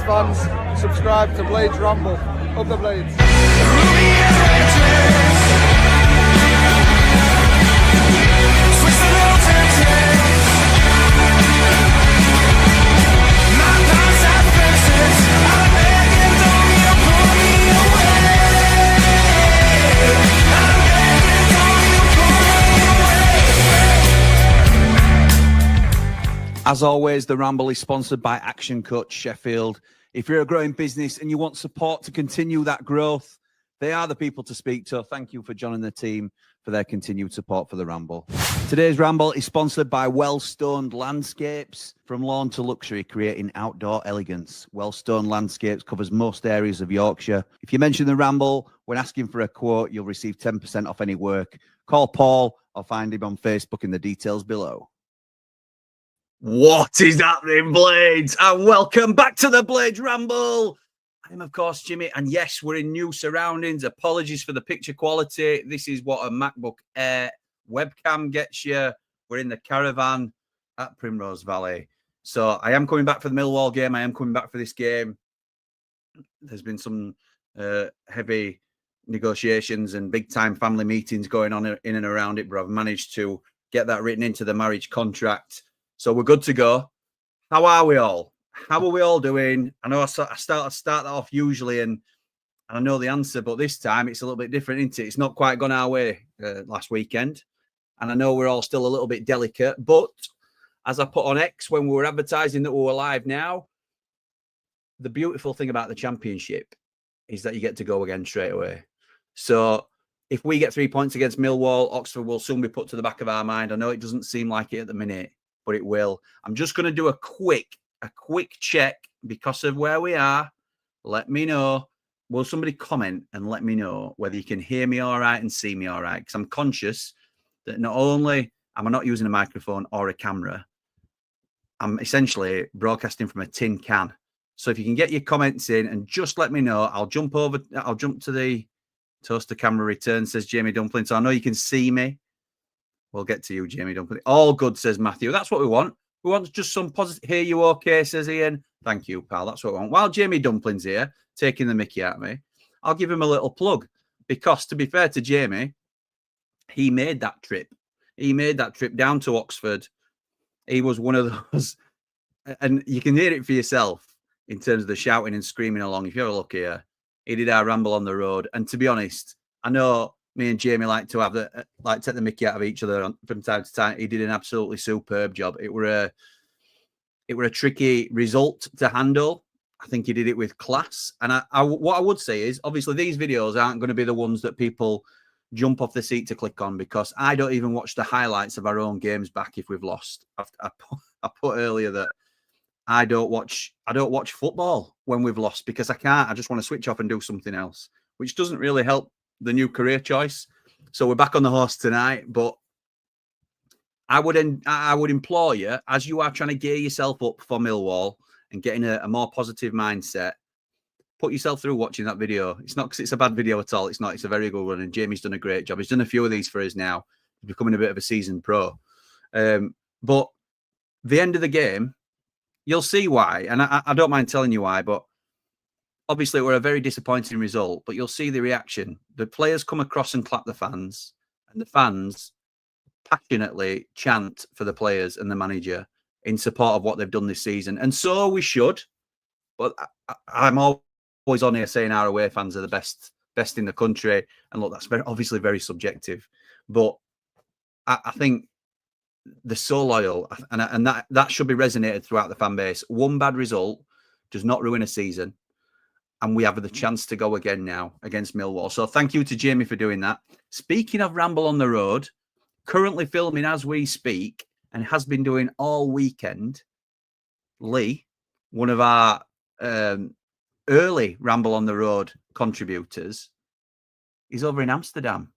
fans, subscribe to Blades Ramble. Up the Blades. As always, the Ramble is sponsored by Action Coach Sheffield. If you're a growing business and you want support to continue that growth, they are the people to speak to. Thank you for John and the team for their continued support for the Ramble. Today's Ramble is sponsored by Well-Stoned Landscapes. From lawn to luxury, creating outdoor elegance. Well-Stoned Landscapes covers most areas of Yorkshire. If you mention the Ramble when asking for a quote, you'll receive 10% off any work. Call Paul or find him on Facebook in the details below. What is happening, Blades? And welcome back to the Blades Ramble. I'm, of course, Jimmy. And yes, we're in new surroundings. Apologies for the picture quality. This is what a MacBook Air webcam gets you. We're in the caravan at Primrose Valley. So I am coming back for the Millwall game. I am coming back for this game. There's been some heavy negotiations and big-time family meetings going on in and around it, but I've managed to get that written into the marriage contract. So we're good to go. How are we all? How are we all doing? I know I start that off usually, and I know the answer, but this time it's a little bit different, isn't it? It's not quite gone our way last weekend, and I know we're all still a little bit delicate. But as I put on X when we were advertising that we were live now, the beautiful thing about the Championship is that you get to go again straight away. So if we get 3 points against Millwall, Oxford will soon be put to the back of our mind. I know it doesn't seem like it at the minute, but it will. I'm just going to do a quick check because of where we are. Let me know. Will somebody comment and let me know whether you can hear me all right and see me all right? Because I'm conscious that not only am I not using a microphone or a camera, I'm essentially broadcasting from a tin can. So if you can get your comments in and just let me know, I'll jump to the toaster camera return, says Jamie Dumpling. So I know you can see me. We'll get to you, Jamie Dumpling. All good, says Matthew. That's what we want. We want just some positive. Hear you okay, says Ian. Thank you, pal. That's what we want. While Jamie Dumpling's here, taking the mickey out of me, I'll give him a little plug. Because, to be fair to Jamie, he made that trip. He made that trip down to Oxford. He was one of those. And you can hear it for yourself in terms of the shouting and screaming along. If you have a look here, he did our Ramble on the road. And to be honest, I know me and Jamie like to take the mickey out of each other from time to time. He did an absolutely superb job. It were a tricky result to handle. I think he did it with class. And what I would say is, obviously, these videos aren't going to be the ones that people jump off the seat to click on, because I don't even watch the highlights of our own games back if we've lost. I put earlier that I don't watch football when we've lost because I can't. I just want to switch off and do something else, which doesn't really help the new career choice. So we're back on the horse tonight, but I would implore you, as you are trying to gear yourself up for Millwall and getting a more positive mindset, put yourself through watching that video. It's not because it's a bad video at all. It's not. It's a very good one, and Jamie's done a great job. He's done a few of these for us now. He's becoming a bit of a seasoned pro. But the end of the game, you'll see why, and I don't mind telling you why, but obviously, it were a very disappointing result, but you'll see the reaction. The players come across and clap the fans, and the fans passionately chant for the players and the manager in support of what they've done this season. And so we should. But I'm always on here saying our away fans are the best in the country. And look, that's obviously very subjective. But I think they're so loyal, and that should be resonated throughout the fan base. One bad result does not ruin a season. And we have the chance to go again now against Millwall. So thank you to Jamie for doing that. Speaking of Ramble on the road, currently filming as we speak and has been doing all weekend, Lee, one of our early Ramble on the road contributors, is over in Amsterdam.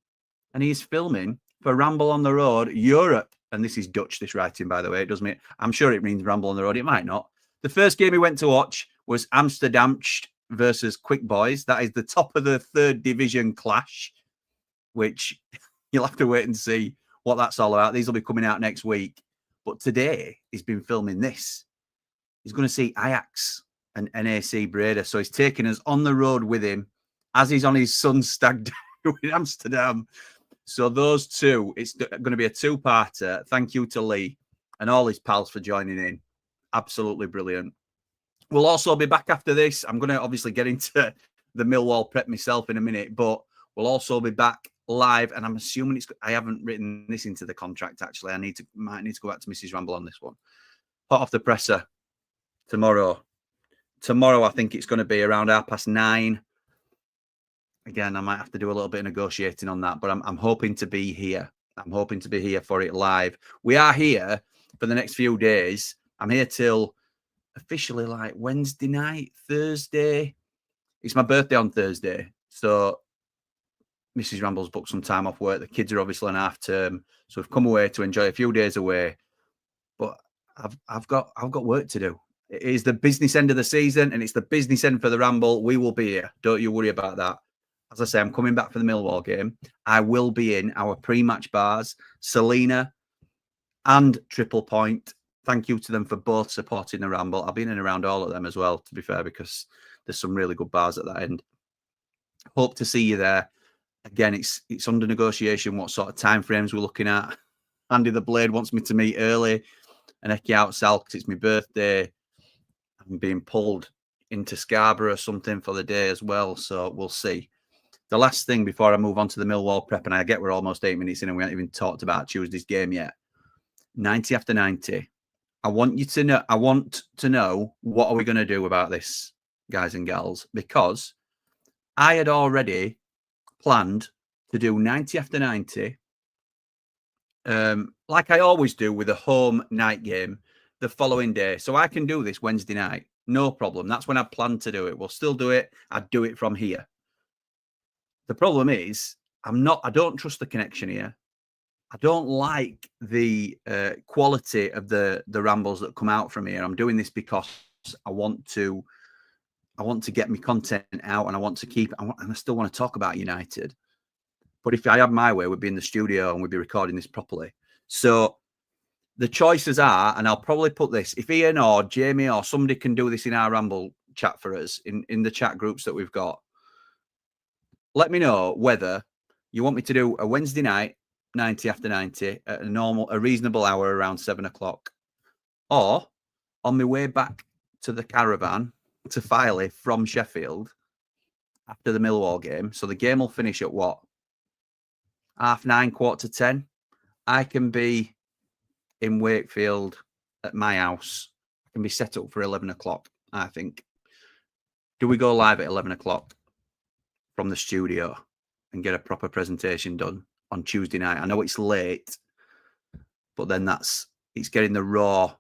And he's filming for Ramble on the Road Europe. And this is Dutch, this writing, by the way. It doesn't mean, I'm sure it means Ramble on the Road. It might not. The first game he went to watch was Amsterdam versus Quick Boys. That is the top of the third division clash, which you'll have to wait and see what that's all about. These will be coming out next week. But today, he's been filming this. He's going to see Ajax and NAC Breda. So he's taking us on the road with him as he's on his son's stag do in Amsterdam. So those two, it's going to be a two-parter. Thank you to Lee and all his pals for joining in. Absolutely brilliant. We'll also be back after this. I'm going to obviously get into the Millwall prep myself in a minute, but we'll also be back live. And I'm assuming I haven't written this into the contract, actually. Might need to go back to Mrs. Ramble on this one. Hot off the presser tomorrow. Tomorrow, I think it's going to be around 9:30. Again, I might have to do a little bit of negotiating on that, but I'm hoping to be here. I'm hoping to be here for it live. We are here for the next few days. I'm here till officially like Wednesday night, Thursday. It's my birthday on Thursday. So Mrs. Ramble's booked some time off work. The kids are obviously on half term. So we've come away to enjoy a few days away. But I've got work to do. It is the business end of the season and it's the business end for the Ramble. We will be here. Don't you worry about that. As I say, I'm coming back for the Millwall game. I will be in our pre-match bars, Selena and Triple Point. Thank you to them for both supporting the Ramble. I've been in around all of them as well, to be fair, because there's some really good bars at that end. Hope to see you there. Again, it's under negotiation what sort of time frames we're looking at. Andy the Blade wants me to meet early and Eki out south because it's my birthday. I'm being pulled into Scarborough or something for the day as well, so we'll see. The last thing before I move on to the Millwall prep, and I get we're almost 8 minutes in and we haven't even talked about Tuesday's game yet. 90 after 90. I want to know what are we going to do about this, guys and gals, because I had already planned to do 90 after 90, like I always do with a home night game the following day. So I can do this Wednesday night, no problem. That's when I planned to do it. We'll still do it. I'd do it from here. The problem is I don't trust the connection here. I don't like the quality of the rambles that come out from here. I'm doing this because I want to get my content out and I want to keep, and I still want to talk about United. But if I had my way, we'd be in the studio and we'd be recording this properly. So the choices are, and I'll probably put this, if Ian or Jamie or somebody can do this in our Ramble chat for us, in the chat groups that we've got, let me know whether you want me to do a Wednesday night, 90 after 90, at a reasonable hour around 7 o'clock, or on my way back to the caravan to Filey from Sheffield after the Millwall game. So the game will finish at what? 9:30, 9:45. I can be in Wakefield at my house. I can be set up for 11 o'clock, I think. Do we go live at 11 o'clock from the studio and get a proper presentation done on Tuesday night? I know it's late, but then it's getting the raw,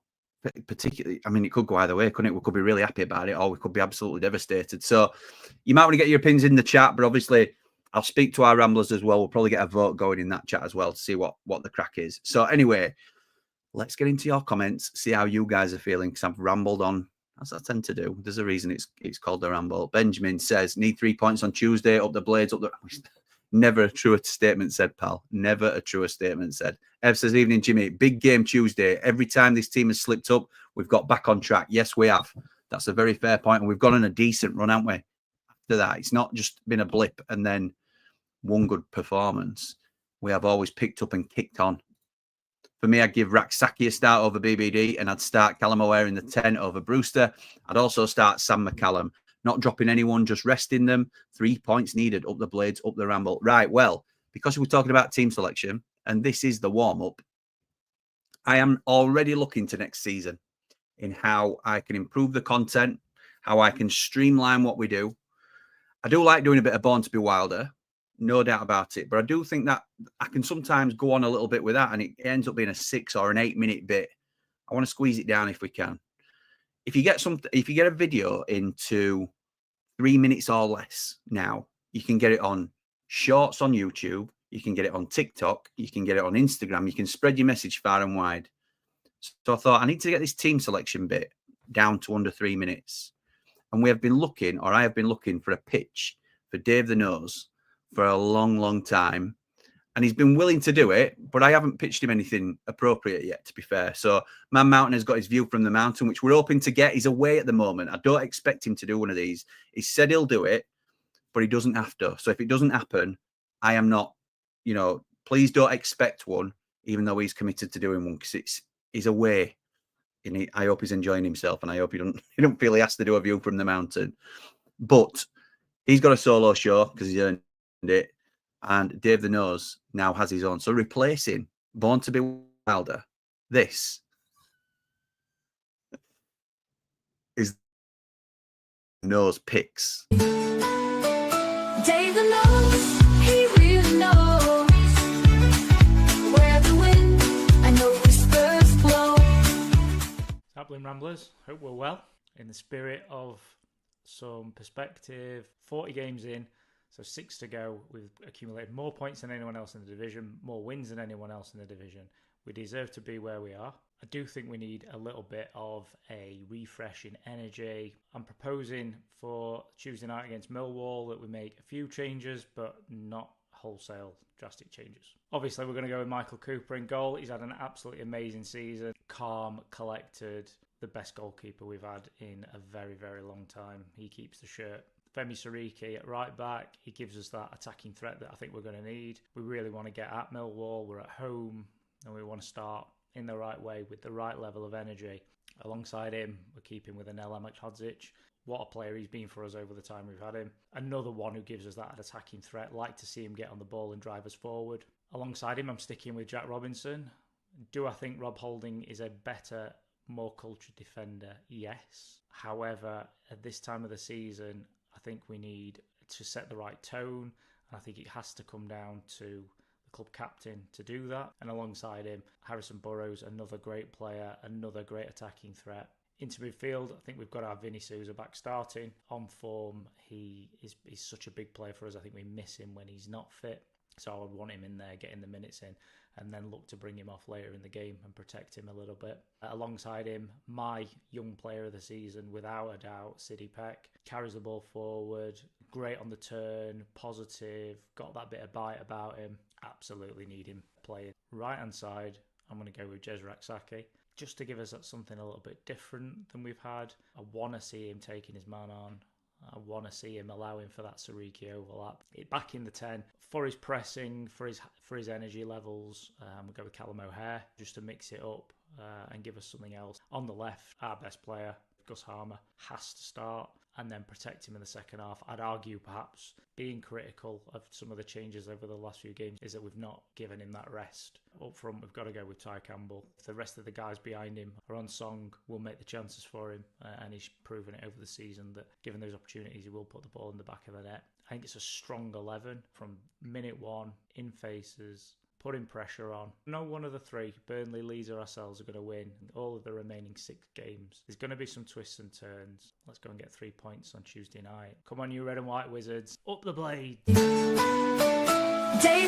particularly. I mean, it could go either way, couldn't it? We could be really happy about it, or we could be absolutely devastated. So you might want to get your opinions in the chat, but obviously I'll speak to our Ramblers as well. We'll probably get a vote going in that chat as well to see what the crack is. So anyway, let's get into your comments, see how you guys are feeling, because I've rambled on, as I tend to do. There's a reason it's called the Ramble. Benjamin says, need 3 points on Tuesday, up the Blades, up the... Never a truer statement said, pal. Never a truer statement said. Ev says, evening, Jimmy. Big game Tuesday. Every time this team has slipped up, we've got back on track. Yes, we have. That's a very fair point. And we've gone on a decent run, haven't we? After that, it's not just been a blip and then one good performance. We have always picked up and kicked on. For me, I'd give Raksaki a start over BBD, and I'd start Callum O'Hare in the 10 over Brewster. I'd also start Sam McCallum. Not dropping anyone, just resting them. 3 points needed, up the Blades, up the Ramble. Right, well, because we're talking about team selection, and this is the warm-up, I am already looking to next season in how I can improve the content, how I can streamline what we do. I do like doing a bit of Born to be Wilder, no doubt about it, but I do think that I can sometimes go on a little bit with that, and it ends up being a 6 or an 8 minute bit. I want to squeeze it down if we can. If you get a video into 3 minutes or less now, you can get it on Shorts on YouTube, you can get it on TikTok, you can get it on Instagram, you can spread your message far and wide. So I thought I need to get this team selection bit down to under 3 minutes. And I have been looking for a pitch for Dave the Nose for a long, long time. And he's been willing to do it, but I haven't pitched him anything appropriate yet, to be fair. So Man Mountain has got his view from the mountain, which we're hoping to get. He's away at the moment. I don't expect him to do one of these. He said he'll do it, but he doesn't have to. So if it doesn't happen, I am not, please don't expect one, even though he's committed to doing one, because he's away. And I hope he's enjoying himself, and I hope he don't feel he has to do a view from the mountain. But he's got a solo show because he's earned it. And Dave the Nose now has his own. So replacing Born to Be Wilder, this is Nose Picks. Dave the Nose, he really knows where the wind and the whispers blow. Sapling Ramblers, hope we're well. In the spirit of some perspective, 40 games in, so 6 to go. We've accumulated more points than anyone else in the division, more wins than anyone else in the division. We deserve to be where we are. I do think we need a little bit of a refresh in energy. I'm proposing for Tuesday night against Millwall that we make a few changes, but not wholesale drastic changes. Obviously, we're going to go with Michael Cooper in goal. He's had an absolutely amazing season. Calm, collected, the best goalkeeper we've had in a very, very long time. He keeps the shirt. Femi Sariki at right back. He gives us that attacking threat that I think we're going to need. We really want to get at Millwall. We're at home and we want to start in the right way with the right level of energy. Alongside him, we're keeping with Anel Amachhodzic. What a player he's been for us over the time we've had him. Another one who gives us that attacking threat. Like to see him get on the ball and drive us forward. Alongside him, I'm sticking with Jack Robinson. Do I think Rob Holding is a better, more cultured defender? Yes. However, at this time of the season, I think we need to set the right tone. And I think it has to come down to the club captain to do that. And alongside him, Harrison Burrows, another great player, another great attacking threat. Into midfield, I think we've got our Vinny Souza back starting. On form, he's such a big player for us. I think we miss him when he's not fit. So I would want him in there, getting the minutes in, and then look to bring him off later in the game and protect him a little bit. Alongside him, my young player of the season, without a doubt, Siddy Peck. Carries the ball forward, great on the turn, positive, got that bit of bite about him. Absolutely need him playing. Right-hand side, I'm going to go with Jezrak Saki. Just to give us something a little bit different than we've had. I want to see him taking his man on. I want to see him allowing for that Sariki overlap. Back in the 10 for his pressing, for his energy levels. We'll go with Callum O'Hare just to mix it up and give us something else. On the left, our best player, Gus Harmer, has to start and then protect him in the second half. I'd argue perhaps being critical of some of the changes over the last few games is that we've not given him that rest. Up front, we've got to go with Ty Campbell. If the rest of the guys behind him are on song, we'll make the chances for him. And he's proven it over the season that given those opportunities, he will put the ball in the back of the net. I think it's a strong 11 from minute one, in faces, putting pressure on. No one of the three, Burnley, Leeds or ourselves, are going to win all of the remaining 6 games. There's going to be some twists and turns. Let's go and get 3 points on Tuesday night. Come on, you red and white wizards. Up the blade. Dave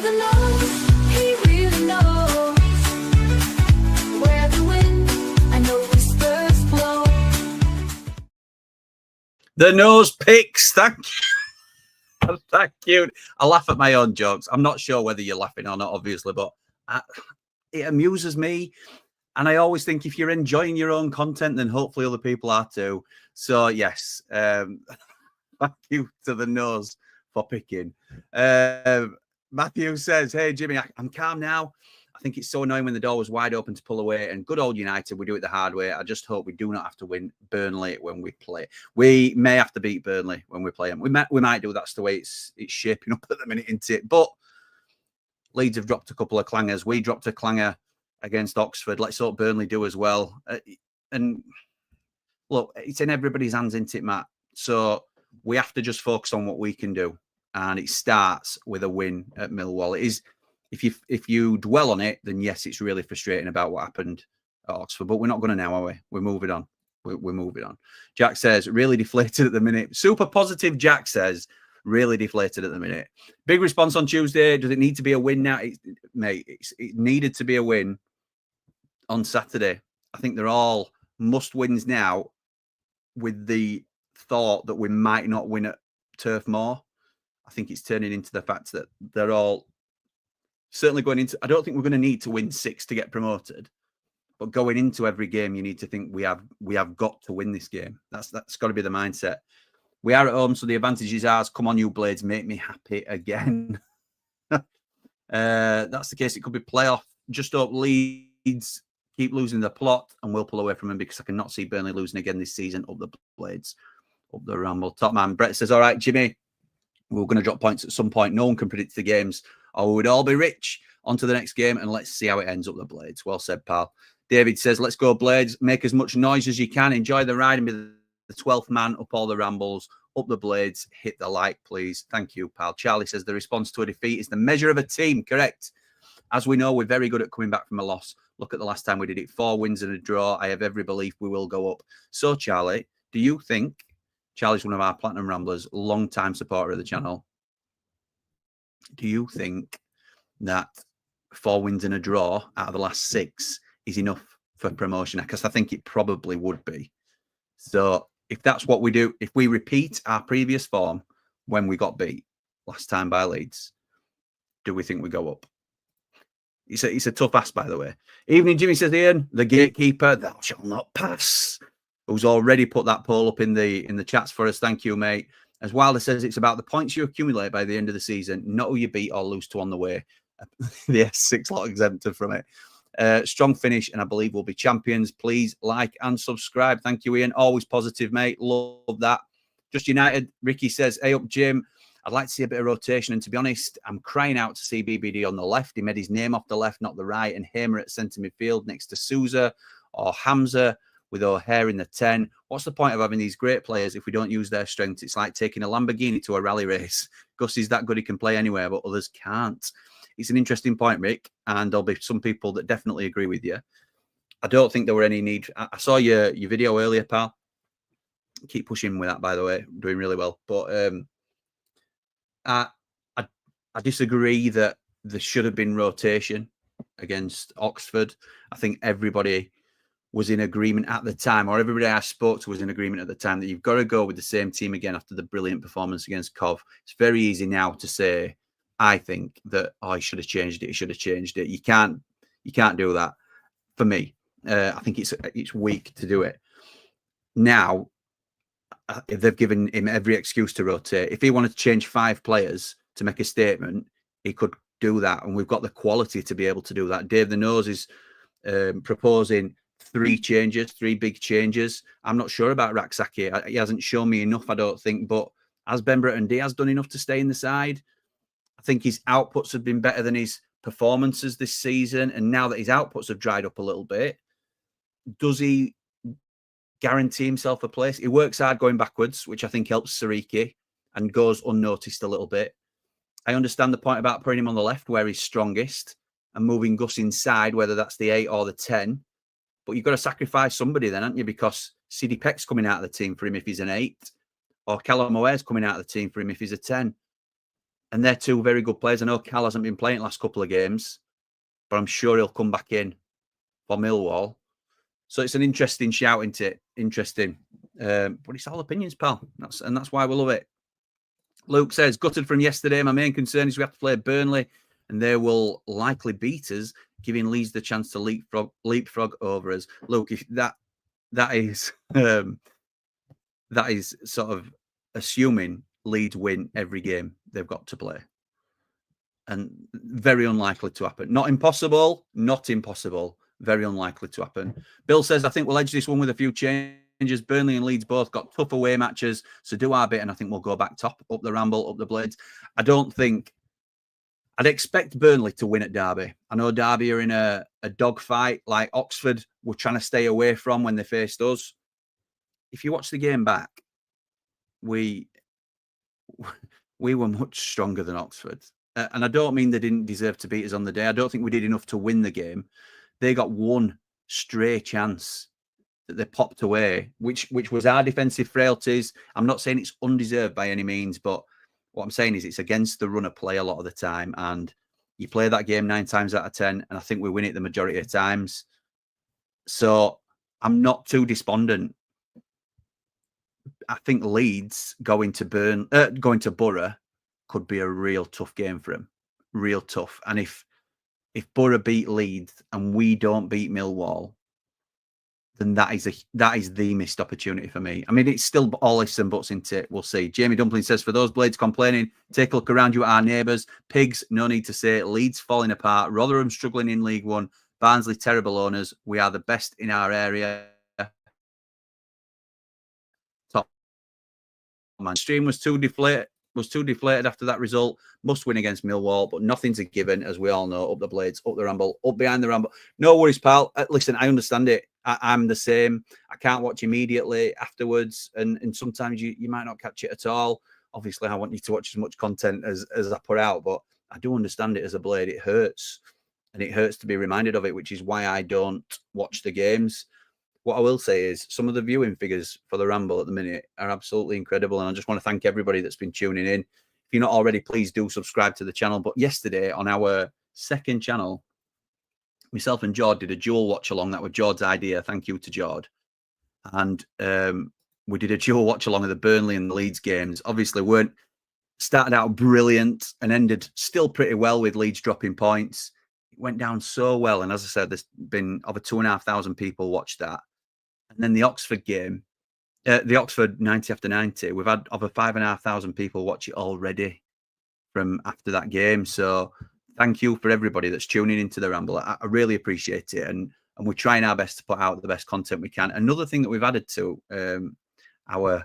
the Nose, he really knows where the wind and the whispers blow. The Nose Picks. Thank you. Thank you. I laugh at my own jokes. I'm not sure whether you're laughing or not, obviously, but it amuses me. And I always think if you're enjoying your own content, then hopefully other people are too. So, yes, thank you to the Nose for picking. Matthew says, hey, Jimmy, I'm calm now. I think it's so annoying when the door was wide open to pull away. And good old United, we do it the hard way. I just hope we do not have to win Burnley when we play. We may have to beat Burnley when we play them. We might do. That's the way it's shaping up at the minute, isn't it? But Leeds have dropped a couple of clangers. We dropped a clanger against Oxford. Let's hope Burnley do as well. And look, it's in everybody's hands, isn't it, Matt? So we have to just focus on what we can do. And it starts with a win at Millwall. It is. If you dwell on it, then yes, it's really frustrating about what happened at Oxford. But we're not going to now, are we? We're moving on. We're moving on. Jack says, really deflated at the minute. Super positive, Jack says, really deflated at the minute. Big response on Tuesday. Does it need to be a win now? Mate, it needed to be a win on Saturday. I think they're all must-wins now with the thought that we might not win at Turf Moor. I think it's turning into the fact that they're all Certainly going into, I don't think we're going to need to win 6 to get promoted. But going into every game, you need to think we have got to win this game. That's got to be the mindset. We are at home, so the advantage is ours. Come on, you Blades, make me happy again. That's the case. It could be playoff. Just hope Leeds keep losing the plot, and we'll pull away from them because I cannot see Burnley losing again this season. Up the Blades, up the Ramble. Top man Brett says, "All right, Jimmy, we're going to drop points at some point. No one can predict the games, or we would all be rich. On to the next game, and let's see how it ends up the Blades." Well said, pal. David says, "Let's go Blades. Make as much noise as you can. Enjoy the ride and be the 12th man up all the Rambles. Up the Blades. Hit the like, please." Thank you, pal. Charlie says, "The response to a defeat is the measure of a team." Correct. As we know, we're very good at coming back from a loss. Look at the last time we did it. 4 wins and a draw. I have every belief we will go up. So, Charlie, do you think, Charlie's one of our Platinum Ramblers, long-time supporter of the channel, do you think that 4 wins and a draw out of the last 6 is enough for promotion? Because I think it probably would be. So if that's what we do, if we repeat our previous form when we got beat last time by Leeds, do we think we go up? It's a tough ask, by the way. Evening, Jimmy, says Ian, the gatekeeper, thou shalt not pass, who's already put that poll up in the chats for us. Thank you, mate. As Wilder says, it's about the points you accumulate by the end of the season, not who you beat or lose to on the way. Yes, 6 lot exempted from it. Strong finish, and I believe we'll be champions. Please like and subscribe. Thank you, Ian. Always positive, mate. Love that. Just United. Ricky says, "Hey up, Jim. I'd like to see a bit of rotation. And to be honest, I'm crying out to see BBD on the left. He made his name off the left, not the right. And Hamer at centre midfield next to Souza or Hamza with O'Hare in the 10. What's the point of having these great players if we don't use their strengths? It's like taking a Lamborghini to a rally race. Gus is that good he can play anywhere, but others can't." It's an interesting point, Rick, and there'll be some people that definitely agree with you. I don't think there were any need. I saw your video earlier, pal. Keep pushing with that, by the way. Doing really well. But I disagree that there should have been rotation against Oxford. I think everybody was in agreement at the time, or everybody I spoke to was in agreement at the time, that you've got to go with the same team again after the brilliant performance against Cov. It's very easy now to say, I think, that, oh, he should have changed it. He should have changed it. You can't do that. For me, I think it's weak to do it. Now, they've given him every excuse to rotate. If he wanted to change 5 players to make a statement, he could do that, and we've got the quality to be able to do that. Dave the Nose is proposing 3 changes, 3 big changes. I'm not sure about Raksaki. He hasn't shown me enough, I don't think. But has Ben Breton Diaz done enough to stay in the side? I think his outputs have been better than his performances this season. And now that his outputs have dried up a little bit, does he guarantee himself a place? He works hard going backwards, which I think helps Sariki, and goes unnoticed a little bit. I understand the point about putting him on the left where he's strongest and moving Gus inside, whether that's the 8 or the 10. But you've got to sacrifice somebody then, haven't you? Because CD Peck's coming out of the team for him if he's an 8, or Callum O'Hare's coming out of the team for him if he's a 10. And they're 2 very good players. I know Cal hasn't been playing the last couple of games, but I'm sure he'll come back in for Millwall. So it's an interesting shout, isn't it? Interesting. But it's all opinions, pal. That's why we love it. Luke says, "Gutted from yesterday. My main concern is we have to play Burnley, and they will likely beat us, giving Leeds the chance to leapfrog over us." Luke, if that is sort of assuming Leeds win every game they've got to play, and very unlikely to happen. Not impossible, very unlikely to happen. Bill says, "I think we'll edge this one with a few changes. Burnley and Leeds both got tough away matches, so do our bit, and I think we'll go back top, up the Ramble, up the Blades." I'd expect Burnley to win at Derby. I know Derby are in a dogfight like Oxford were trying to stay away from when they faced us. If you watch the game back, we were much stronger than Oxford. And I don't mean they didn't deserve to beat us on the day. I don't think we did enough to win the game. They got one stray chance that they popped away, which was our defensive frailties. I'm not saying it's undeserved by any means, but what I'm saying is it's against the run of play a lot of the time. And you play that game 9 times out of 10, and I think we win it the majority of times. So I'm not too despondent. I think Leeds going to Borough could be a real tough game for him. Real tough. And if if Borough beat Leeds and we don't beat Millwall, then that is the missed opportunity for me. I mean, it's still all ifs and buts into it. We'll see. Jamie Dumpling says, for those Blades complaining, take a look around you at our neighbours. Pigs, no need to say. Leeds falling apart. Rotherham struggling in League One. Barnsley, terrible owners. We are the best in our area. Top man. Stream was too deflated after that result. Must win against Millwall, but nothing's a given, as we all know. Up the Blades, up the Ramble, up behind the Ramble. No worries, pal. Listen, I understand it. I'm the same. I can't watch immediately afterwards, and sometimes you might not catch it at all. Obviously, I want you to watch as much content as I put out, but I do understand it as a Blade. It hurts, and it hurts to be reminded of it, which is why I don't watch the games. What I will say is some of the viewing figures for the Ramble at the minute are absolutely incredible, and I just want to thank everybody that's been tuning in. If you're not already, please do subscribe to the channel. But yesterday on our second channel, myself and Jord did a dual watch along. That was Jord's idea. Thank you to Jord. And we did a dual watch along of the Burnley and the Leeds games. Obviously, weren't started out brilliant and ended still pretty well with Leeds dropping points. It went down so well. And as I said, there's been over 2,500 people watch that. And then the Oxford game, the Oxford 90 after 90, we've had over 5,500 people watch it already from after that game. So thank you for everybody that's tuning into the Ramble. I really appreciate it. And we're trying our best to put out the best content we can. Another thing that we've added to our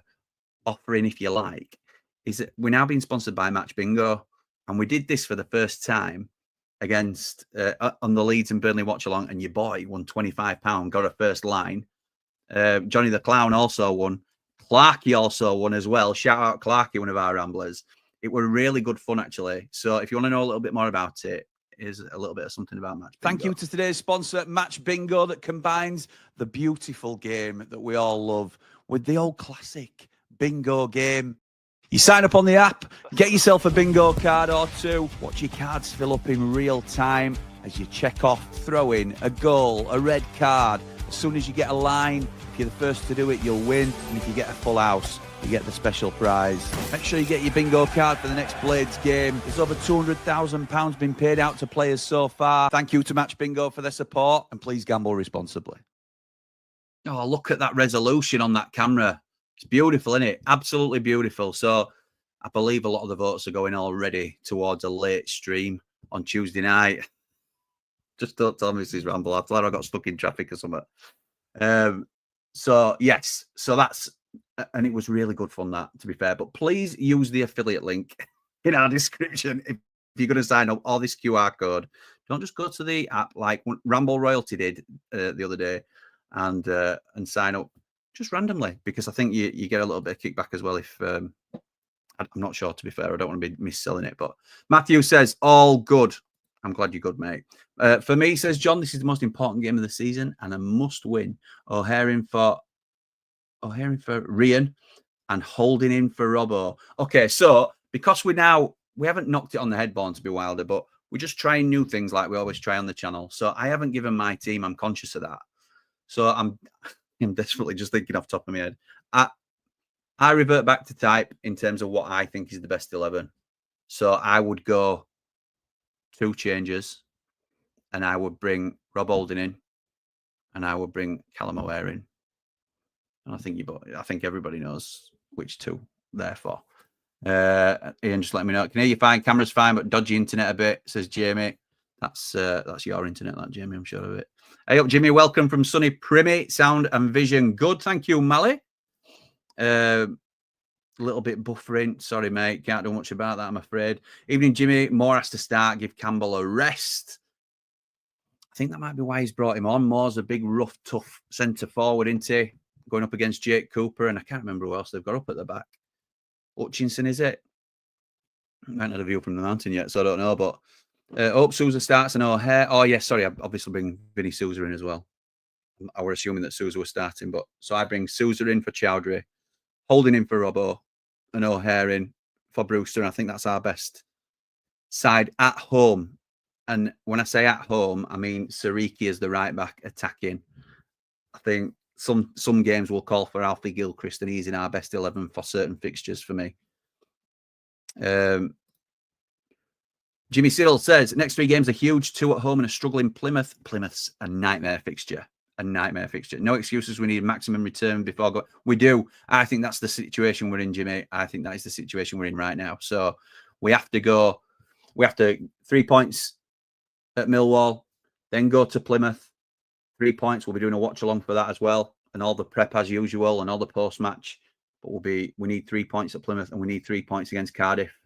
offering, if you like, is that we're now being sponsored by Match Bingo. And we did this for the first time against on the Leeds and Burnley watch along. And your boy won £25, got a first line. Johnny the Clown also won. Clarkey also won as well. Shout out Clarkey, one of our Ramblers. It were really good fun, actually. So if you want to know a little bit more about it, here's a little bit of something about Match Bingo. Thank you to today's sponsor, Match Bingo, that combines the beautiful game that we all love with the old classic bingo game. You sign up on the app, get yourself a bingo card or two, watch your cards fill up in real time as you check off, throw in a goal, a red card. As soon as you get a line, if you're the first to do it, you'll win. And if you get a full house, you get the special prize. Make sure you get your bingo card for the next Blades game. There's over £200,000 been paid out to players so far. Thank you to Match Bingo for their support, and please gamble responsibly. Oh, look at that resolution on that camera. It's beautiful, isn't it? Absolutely beautiful. So I believe a lot of the votes are going already towards a late stream on Tuesday night. Just don't tell me this is Ramble. I thought I got stuck in traffic or something. So, yes. So that's... And it was really good fun, that, to be fair. But please use the affiliate link in our description if you're going to sign up, or this QR code. Don't just go to the app like Ramble Royalty did the other day and sign up just randomly, because I think you get a little bit of kickback as well if... I'm not sure, to be fair. I don't want to be mis-selling it. But Matthew says, all good. I'm glad you're good, mate. For me, says John, this is the most important game of the season and a must-win. O'Haring for Rian and holding in for Robbo. Okay, so because we haven't knocked it on the head, Born to be Wilder, but we're just trying new things like we always try on the channel. So I haven't given my team. I'm conscious of that. So I'm desperately just thinking off the top of my head. I revert back to type in terms of what I think is the best 11. So I would go 2 changes, and I would bring Rob Holding in, and I would bring Callum O'Hare in. And I think everybody knows which 2, therefore. Ian, just let me know. I can hear you fine, camera's fine, but dodgy internet a bit, says Jamie. That's your internet, that, Jamie, I'm sure of it. Hey up, Jimmy, welcome from sunny Primmy. Sound and vision good. Thank you, Mally. A little bit buffering. Sorry, mate. Can't do much about that, I'm afraid. Evening, Jimmy. Moore has to start. Give Campbell a rest. I think that might be why he's brought him on. Moore's a big, rough, tough centre forward, isn't he? Going up against Jake Cooper, and I can't remember who else they've got up at the back. Hutchinson, is it? I haven't had a view from the mountain yet, so I don't know. But hope Sousa starts and O'Hare. Oh, yes, sorry. I obviously bring Vinny Sousa in as well. I were assuming that Sousa was starting, but so I bring Sousa in for Chowdhury, Holding in for Robbo, and O'Hare in for Brewster. And I think that's our best side at home. And when I say at home, I mean Sariki as the right back attacking. I think some games will call for Alfie Gilchrist, and he's in our best 11 for certain fixtures for me. Jimmy Cyril says, next 3 games are huge, 2 at home and a struggling Plymouth. Plymouth's a nightmare fixture. A nightmare fixture. No excuses. We need maximum return before go. We do. I think that's the situation we're in, Jimmy. I think that is the situation we're in right now. So we have to go. We have to 3 points at Millwall, then go to Plymouth. 3 points. We'll be doing a watch along for that as well, and all the prep as usual, and all the post match. But we need 3 points at Plymouth, and we need 3 points against Cardiff.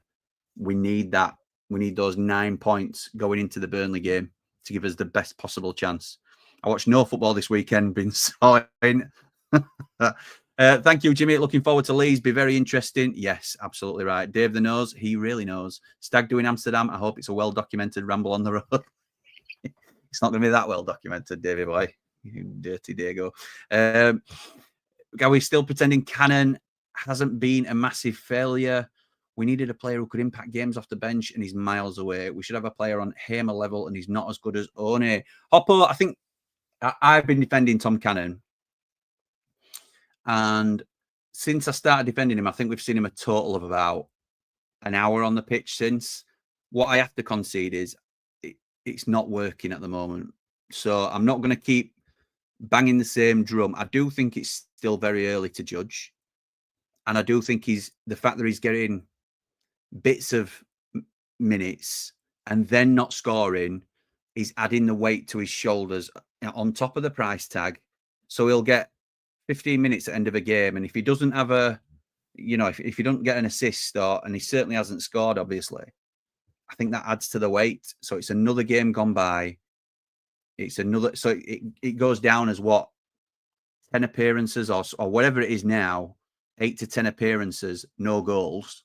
We need that. We need those 9 points going into the Burnley game to give us the best possible chance. I watched no football this weekend, been sawing. Thank you, Jimmy. Looking forward to Leeds. Be very interesting. Yes, absolutely right. Dave the Nose, he really knows. Stag doing Amsterdam. I hope it's a well-documented ramble on the road. It's not going to be that well-documented, Davey boy. You dirty Dago. Are we still pretending Cannon hasn't been a massive failure? We needed a player who could impact games off the bench, and he's miles away. We should have a player on Hamer level, and he's not as good as One. Hoppo, I think I've been defending Tom Cannon. And since I started defending him, I think we've seen him a total of about an hour on the pitch since. What I have to concede is it's not working at the moment. So I'm not going to keep banging the same drum. I do think it's still very early to judge. And I do think the fact that he's getting bits of minutes and then not scoring, he's adding the weight to his shoulders on top of the price tag. So he'll get 15 minutes at the end of a game. And if he doesn't have if he don't get an assist, and he certainly hasn't scored, obviously, I think that adds to the weight. So it's another game gone by. It's another, so it goes down as 10 appearances or whatever it is now, 8 to 10 appearances, no goals.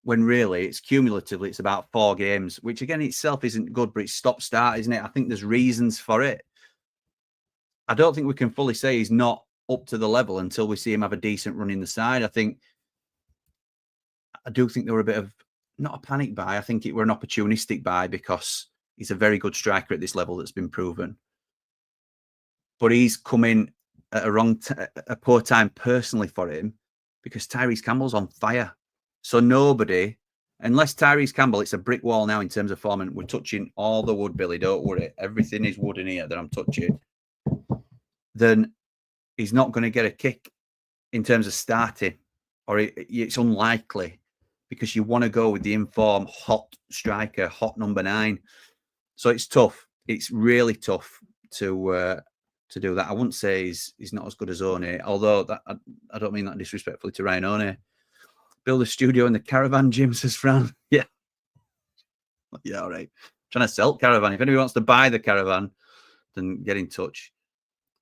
When really it's cumulatively, it's about 4 games, which again itself isn't good, but it's stop-start, isn't it? I think there's reasons for it. I don't think we can fully say he's not up to the level until we see him have a decent run in the side. I do think there were a bit of, not a panic buy. I think it were an opportunistic buy because he's a very good striker at this level that's been proven. But he's come in at a poor time personally for him because Tyrese Campbell's on fire. So nobody, unless Tyrese Campbell, it's a brick wall now in terms of form, and we're touching all the wood, Billy, don't worry. Everything is wood in here that I'm touching. Then he's not going to get a kick in terms of starting, or it's unlikely because you want to go with the informed, hot striker, hot number 9. So it's tough. It's really tough to do that. I wouldn't say he's not as good as One, although I don't mean that disrespectfully to Ryan One. Build a studio in the caravan, Jim, says Fran. Yeah. Yeah, all right. Trying to sell caravan. If anybody wants to buy the caravan, then get in touch.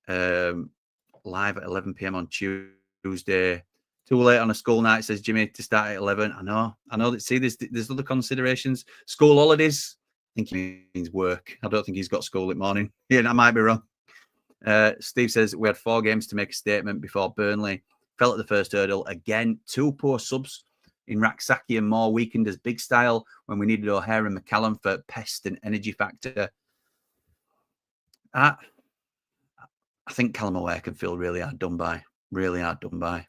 Live at 11 p.m. on Tuesday. Too late on a school night, says Jimmy, to start at 11. I know that. See, there's other considerations. School holidays. I think he means work. I don't think he's got school at morning. Yeah, I might be wrong. Steve says we had 4 games to make a statement before Burnley fell at the first hurdle. Again, 2 poor subs in Raksaki and Moore weakened as big style when we needed O'Hare and McCallum for pest and energy factor. I think Callum O'Hare can feel really hard done by. Really hard done by.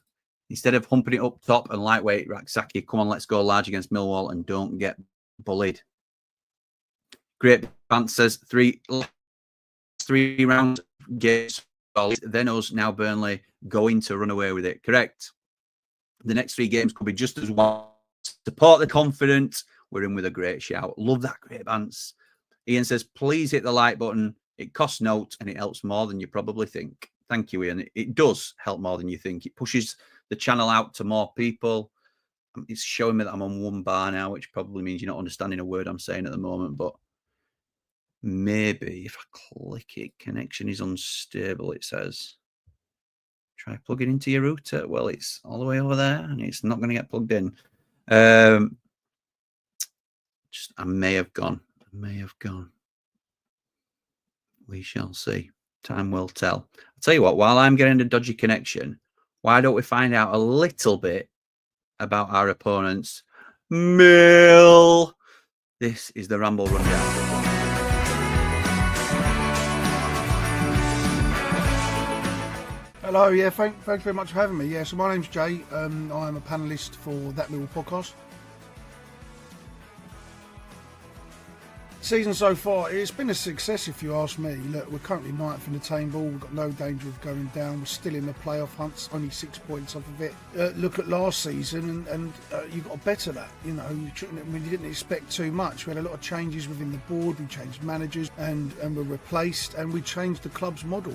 Instead of humping it up top and lightweight, Raksaki, come on, let's go large against Millwall and don't get bullied. Great Bant says 3 rounds games. Then us, now Burnley, going to run away with it. Correct. The next 3 games could be just as well. Support the confident. We're in with a great shout. Love that, Great Bants. Ian says, please hit the like button. It costs note and it helps more than you probably think. Thank you, Ian. It does help more than you think. It pushes the channel out to more people. It's showing me that I'm on 1 bar now, which probably means you're not understanding a word I'm saying at the moment. But maybe if I click it, connection is unstable, it says. Try plugging into your router. Well, it's all the way over there and it's not going to get plugged in. I may have gone. We shall see. Time will tell. I'll tell you what, while I'm getting a dodgy connection, why don't we find out a little bit about our opponents? Mill. This is the Ramble Rundown. Hello, yeah, thanks very much for having me. Yeah, so my name's Jay. I'm a panellist for That Millwall podcast. Season so far, it's been a success if you ask me. Look, we're currently 9th in the table. We've got no danger of going down. We're still in the playoff hunts, only 6 points off of it. Look at last season and you got to better that. You know, you didn't expect too much. We had a lot of changes within the board. We changed managers and were replaced, and we changed the club's model.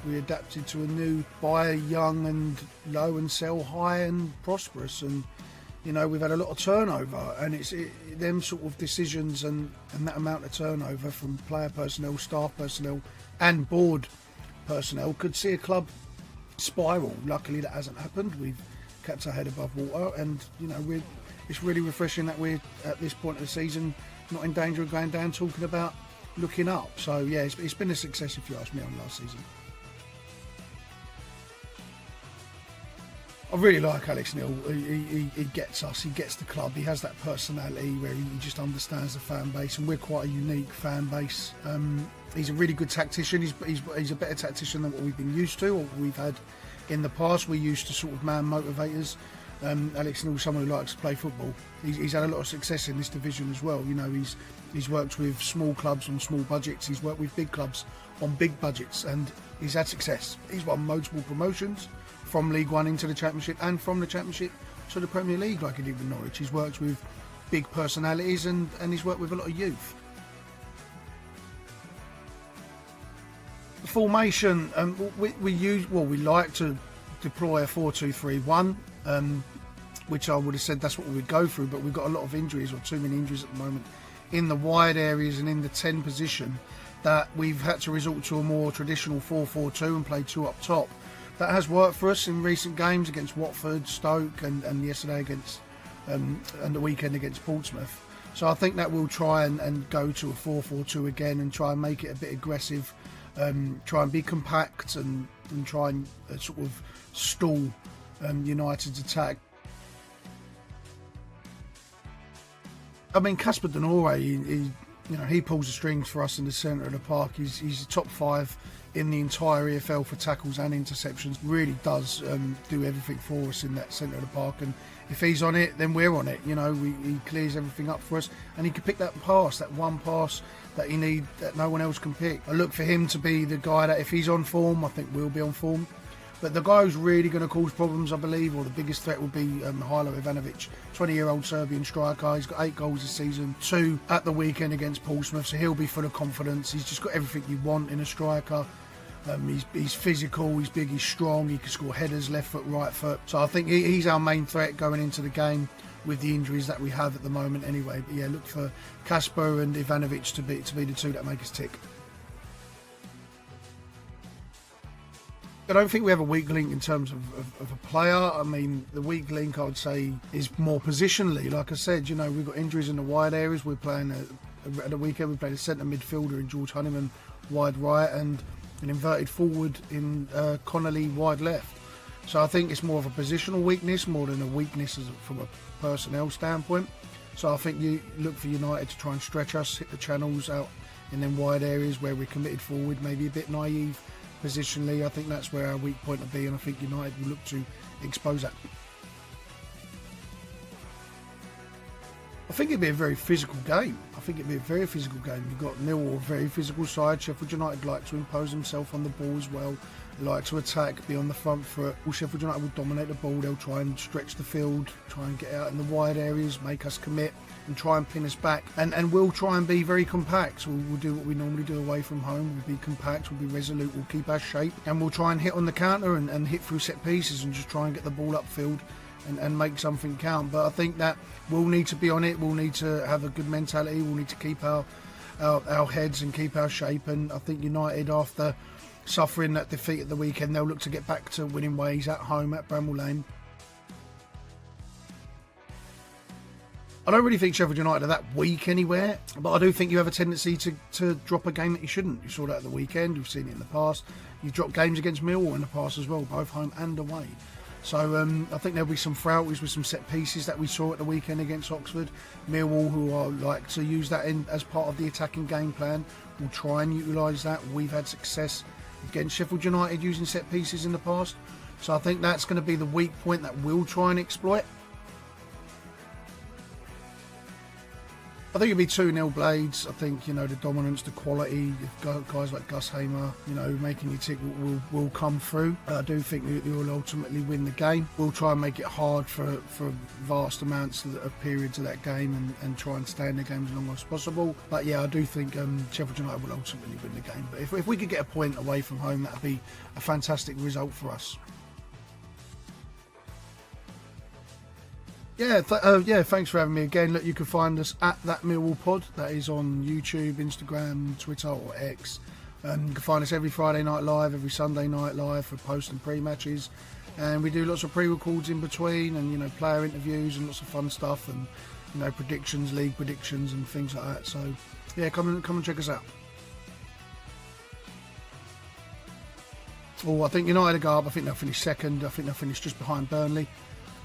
We adapted to a new buy young and low and sell high and prosperous, and you know, we've had a lot of turnover, and them sort of decisions and that amount of turnover from player personnel, staff personnel and board personnel could see a club spiral. Luckily that hasn't happened. We've kept our head above water, and you know, it's really refreshing that we're at this point of the season not in danger of going down, talking about looking up. So yeah, it's been a success if you ask me on last season. I really like Alex Neil. He gets us, he gets the club, he has that personality where he just understands the fan base, and we're quite a unique fan base. He's a really good tactician. He's a better tactician than what we've been used to, or what we've had in the past. We're used to sort of man motivators. Alex Neil's someone who likes to play football. He's had a lot of success in this division as well. You know, he's worked with small clubs on small budgets. He's worked with big clubs on big budgets, and he's had success. He's won multiple promotions from League One into the Championship, and from the Championship to the Premier League, like he did with Norwich. He's worked with big personalities, and he's worked with a lot of youth. The formation, we like to deploy a 4-2-3-1, which I would have said that's what we would go through, but we've got a lot of injuries, or too many injuries at the moment, in the wide areas and in the 10 position, that we've had to resort to a more traditional 4-4-2 and play 2 up top. That has worked for us in recent games against Watford, Stoke, and yesterday against and the weekend against Portsmouth. So I think that we'll try and go to a 4-4-2 again, and try and make it a bit aggressive, try and be compact, and try and sort of stall United's attack. I mean, Casper Denore, he pulls the strings for us in the centre of the park. He's the top 5 in the entire EFL for tackles and interceptions. Really does do everything for us in that centre of the park, and if he's on it, then we're on it. You know, he clears everything up for us, and he can pick that pass, that one pass that he needs that no one else can pick. I look for him to be the guy that, if he's on form, I think we'll be on form. But the guy who's really going to cause problems, I believe, or the biggest threat, will be Hajlo Ivanovic, 20-year-old Serbian striker. He's got 8 goals this season, 2 at the weekend against Portsmouth, so he'll be full of confidence. He's just got everything you want in a striker. He's physical, he's big, he's strong, he can score headers, left foot, right foot. So I think he's our main threat going into the game, with the injuries that we have at the moment anyway. But yeah, look for Casper and Ivanovic to be the 2 that make us tick. I don't think we have a weak link in terms of a player. I mean, the weak link, I would say, is more positionally. Like I said, you know, we've got injuries in the wide areas. We're playing at the weekend, we played a centre midfielder in George Honeyman, wide right, and an inverted forward in Connolly, wide left. So I think it's more of a positional weakness more than a weakness from a personnel standpoint. So I think you look for United to try and stretch us, hit the channels out in them wide areas where we're committed forward, maybe a bit naive positionally. I think that's where our weak point will be, and I think United will look to expose that. I think it'd be a very physical game. You've got Millwall, a very physical side. Sheffield United like to impose themselves on the ball as well. They like to attack, be on the front foot. Sheffield United will dominate the ball. They'll try and stretch the field, try and get out in the wide areas, make us commit, and try and pin us back. And we'll try and be very compact. We'll do what we normally do away from home. We'll be compact, we'll be resolute, we'll keep our shape, and we'll try and hit on the counter and hit through set pieces and just try and get the ball upfield and make something count. But I think that we'll need to be on it. We'll need to have a good mentality. We'll need to keep our heads and keep our shape. And I think United, after suffering that defeat at the weekend, they'll look to get back to winning ways at home at Bramall Lane. I don't really think Sheffield United are that weak anywhere, but I do think you have a tendency to drop a game that you shouldn't. You saw that at the weekend. You've seen it in the past. You've dropped games against Millwall in the past as well, both home and away. So I think there'll be some frailties with some set pieces that we saw at the weekend against Oxford. Millwall, who are like to use that in as part of the attacking game plan, will try and utilise that. We've had success against Sheffield United using set pieces in the past. So I think that's going to be the weak point that we'll try and exploit. I think it'd be 2-0 Blades. I think, you know, the dominance, the quality, guys like Gus Hamer, you know, making you tick will come through. I do think they will ultimately win the game. We'll try and make it hard for vast amounts of periods of that game and try and stay in the game as long as possible. But yeah, I do think Sheffield United will ultimately win the game. But if we could get a point away from home, that'd be a fantastic result for us. Yeah, thanks for having me again. Look, you can find us at That Millwall Pod. That is on YouTube, Instagram, Twitter or X. You can find us every Friday night live, every Sunday night live for post and pre-matches. And we do lots of pre-records in between and, you know, player interviews and lots of fun stuff and, you know, predictions, league predictions and things like that. So, yeah, come and check us out. Oh, I think United go up. I think they'll finish second. I think they'll finish just behind Burnley.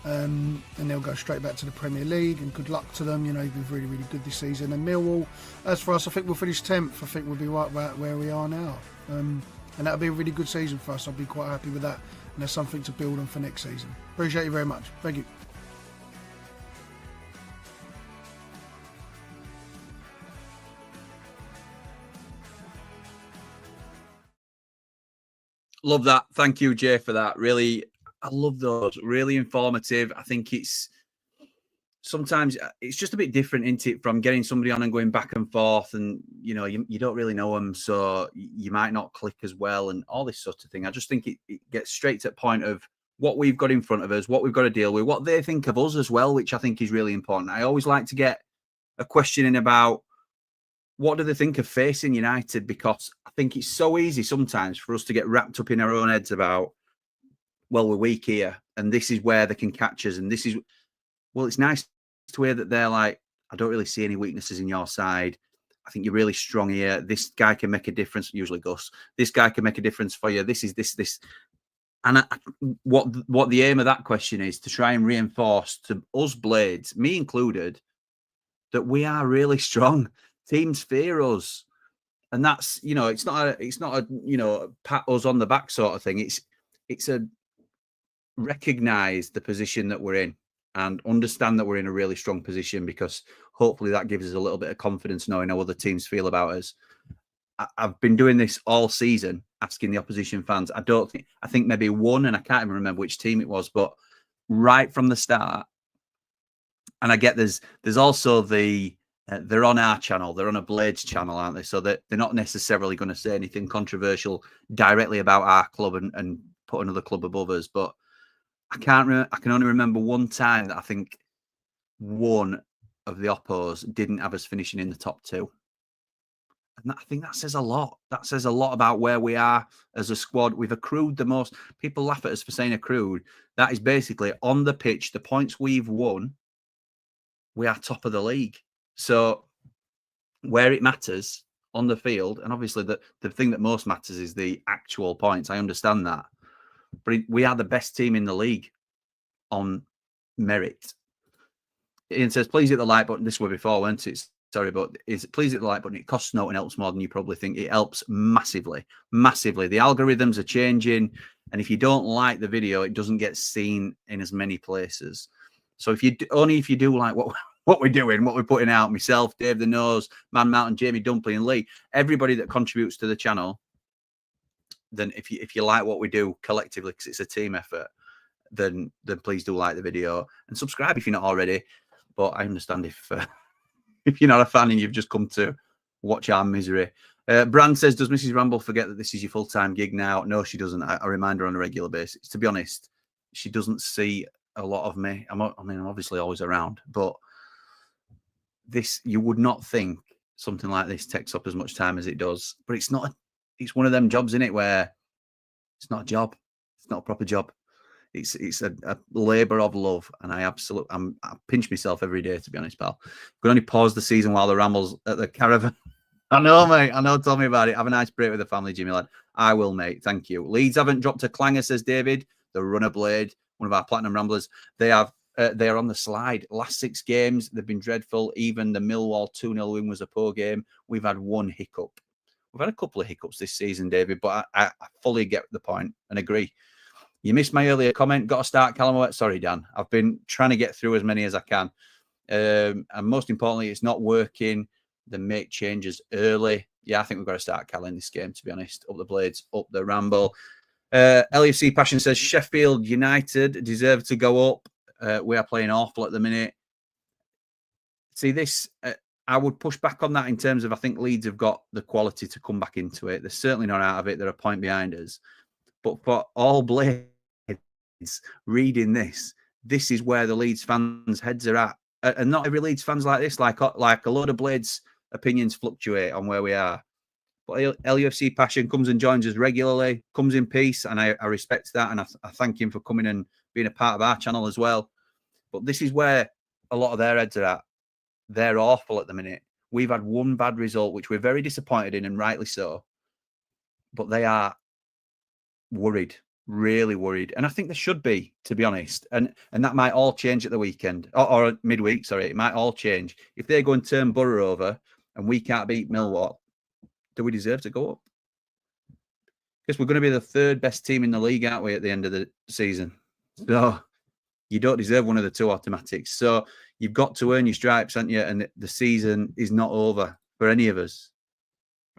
And they'll go straight back to the Premier League, and good luck to them. You know, they've been really, really good this season. And Millwall, as for us, I think we'll finish 10th. I think we'll be right about where we are now. And that'll be a really good season for us. I'll be quite happy with that. And there's something to build on for next season. Appreciate you very much. Thank you. Love that. Thank you, Jay, for that. Really, I love those. Really informative. I think sometimes it's just a bit different, isn't it, from getting somebody on and going back and forth, and you know, you don't really know them, so you might not click as well, and all this sort of thing. I just think it gets straight to the point of what we've got in front of us, what we've got to deal with, what they think of us as well, which I think is really important. I always like to get a question in about what do they think of facing United, because I think it's so easy sometimes for us to get wrapped up in our own heads about, well, we're weak here, and this is where they can catch us, and this is, well, it's nice to hear that they're like, I don't really see any weaknesses in your side. I think you're really strong here. This guy can make a difference, usually Gus. This guy can make a difference for you. This is this. And what the aim of that question is to try and reinforce to us Blades, me included, that we are really strong. Teams fear us. And that's, you know, it's not a you know, pat us on the back sort of thing. It's a recognize the position that we're in and understand that we're in a really strong position, because hopefully that gives us a little bit of confidence knowing how other teams feel about us. I've been doing this all season, asking the opposition fans. I think maybe one, and I can't even remember which team it was, but right from the start, and I get there's also the they're on our channel, they're on a Blades channel, aren't they? So that they're not necessarily going to say anything controversial directly about our club and put another club above us, but I can only remember one time that I think one of the oppos didn't have us finishing in the top two. And I think that says a lot. That says a lot about where we are as a squad. We've accrued the most. People laugh at us for saying accrued. That is basically on the pitch, the points we've won, we are top of the league. So where it matters on the field, and obviously the thing that most matters is the actual points. I understand that. But we are the best team in the league on merit. Ian says, please hit the like button. This was before, weren't it? Sorry, but please hit the like button. It costs no and helps more than you probably think. It helps massively, massively. The algorithms are changing. And if you don't like the video, it doesn't get seen in as many places. So if you do like what we're doing, what we're putting out, myself, Dave the Nose, Man Mountain, Jamie Dumpling, and Lee, everybody that contributes to the channel, then if you like what we do collectively, because it's a team effort, then please do like the video and subscribe if you're not already. But I understand if you're not a fan and you've just come to watch our misery. Brand says, does Mrs. Ramble forget that this is your full-time gig now? No, she doesn't. I remind her on a regular basis. To be honest, she doesn't see a lot of me. I'm obviously always around, but this, you would not think something like this takes up as much time as it does. But it's not. It's one of them jobs, in it, where it's not a job. It's not a proper job. It's a labour of love, and I pinch myself every day, to be honest, pal. Could only pause the season while the Ramble's at the caravan. I know, mate. I know. Tell me about it. Have a nice break with the family, Jimmy lad. I will, mate. Thank you. Leeds haven't dropped a clanger, says David. The Runner Blade, one of our Platinum Ramblers. They are on the slide. Last 6 games, they've been dreadful. Even the Millwall 2-0 win was a poor game. We've had one hiccup. We've had a couple of hiccups this season, David, but I fully get the point and agree. You missed my earlier comment. Got to start, Callum. Sorry, Dan. I've been trying to get through as many as I can. And most importantly, it's not working. Then make changes early. Yeah, I think we've got to start calling this game, to be honest. Up the Blades, up the Ramble. LUFC Passion says Sheffield United deserve to go up. We are playing awful at the minute. See, this, I would push back on that in terms of I think Leeds have got the quality to come back into it. They're certainly not out of it. They're a point behind us. But for all Blades reading this is where the Leeds fans' heads are at. And not every Leeds fan's like this. Like a lot of Blades opinions fluctuate on where we are. But LUFC Passion comes and joins us regularly, comes in peace, and I respect that. And I thank him for coming and being a part of our channel as well. But this is where a lot of their heads are at. They're awful at the minute. We've had one bad result, which we're very disappointed in, and rightly so. But they are worried, really worried. And I think they should be, to be honest. And that might all change at the weekend, or midweek, sorry. It might all change. If they go and turn Borough over and we can't beat Millwall, do we deserve to go up? Because we're going to be the third best team in the league, aren't we, at the end of the season? So you don't deserve one of the two automatics. So you've got to earn your stripes, haven't you? And the season is not over for any of us.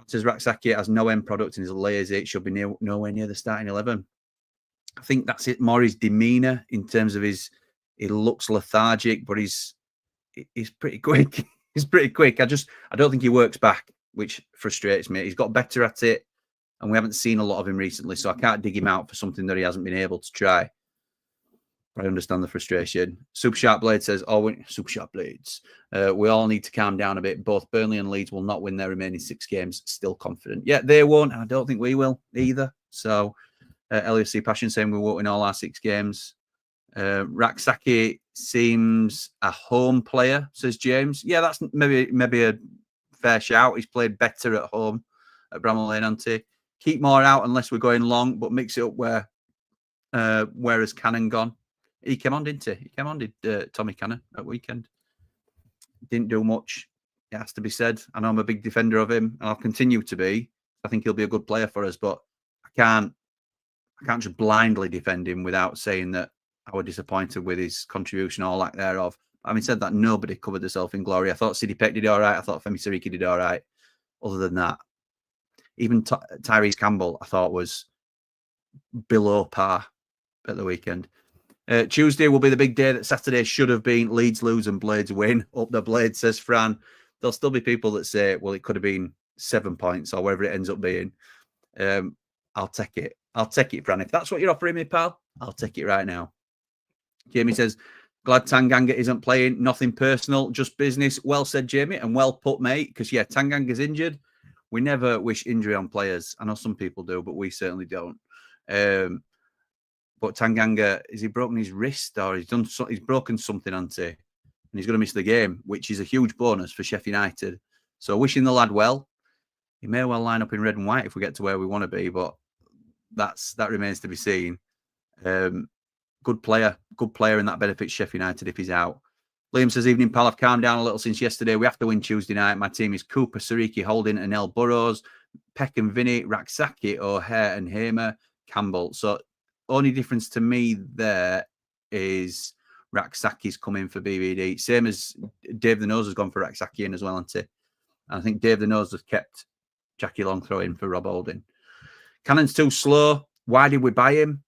Says Raksaki has no end product and is lazy. It should be nowhere near the starting 11. I think that's it. More his demeanour in terms of he looks lethargic, but he's pretty quick. He's pretty quick. I don't think he works back, which frustrates me. He's got better at it, and we haven't seen a lot of him recently, so I can't dig him out for something that he hasn't been able to try. I understand the frustration. Super Sharp Blade says, Super Sharp Blades. We all need to calm down a bit. Both Burnley and Leeds will not win their remaining 6 games. Still confident. Yeah, they won't. I don't think we will either. So, LFC Passion saying we won't win all our 6 games. Raksaki seems a home player, says James. Yeah, that's maybe a fair shout. He's played better at home at Bramall Lane, hasn't he? Keep more out unless we're going long, but mix it up where has Cannon gone? He came on, didn't he? He came on, did Tommy Cannon at weekend. Didn't do much, it has to be said. I know I'm a big defender of him, and I'll continue to be. I think he'll be a good player for us, but I can't just blindly defend him without saying that I was disappointed with his contribution or lack thereof. Having said that, nobody covered themselves in glory. I thought Sidney Peck did all right. I thought Femi Siriki did all right. Other than that, even Tyrese Campbell, I thought was below par at the weekend. Tuesday will be the big day that Saturday should have been. Leeds lose and Blades win. Up the Blades, says Fran. There'll still be people that say, well, it could have been 7 points or whatever it ends up being. I'll take it. I'll take it, Fran. If that's what you're offering me, pal, I'll take it right now. Jamie says, glad Tanganga isn't playing. Nothing personal, just business. Well said, Jamie, and well put, mate. Because, yeah, Tanganga's injured. We never wish injury on players. I know some people do, but we certainly don't. But Tanganga, has he broken his wrist or he's broken something, hasn't he? And he's going to miss the game, which is a huge bonus for Sheffield United. So wishing the lad well. He may well line up in red and white if we get to where we want to be, but that remains to be seen. Good player, and that benefits Sheffield United if he's out. Liam says, evening, pal. I've calmed down a little since yesterday. We have to win Tuesday night. My team is Cooper, Siriki, Holding, and El Burrows, Peck and Vinny, Raksaki, O'Hare, and Hamer, Campbell. So only difference to me there is Raksaki's coming for BBD. Same as Dave the Nose has gone for Raksaki in as well, hasn't he? And I think Dave the Nose has kept Jackie Longthrow in for Rob Holding. Cannon's too slow. Why did we buy him?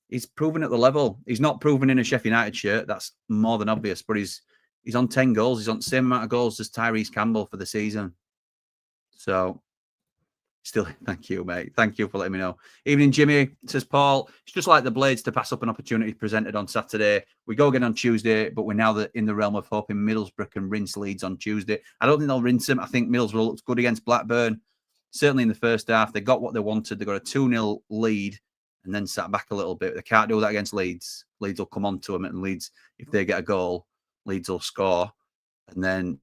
He's proven at the level. He's not proven in a Sheffield United shirt. That's more than obvious. But he's on 10 goals. He's on the same amount of goals as Tyrese Campbell for the season. So, still, thank you, mate. Thank you for letting me know. Evening, Jimmy, says Paul. It's just like the Blades to pass up an opportunity presented on Saturday. We go again on Tuesday, but we're now in the realm of hoping Middlesbrough can rinse Leeds on Tuesday. I don't think they'll rinse them. I think Middlesbrough looks good against Blackburn. Certainly in the first half, they got what they wanted. They got a 2-0 lead and then sat back a little bit. They can't do that against Leeds. Leeds will come on to them, and Leeds, if they get a goal, Leeds will score. And then,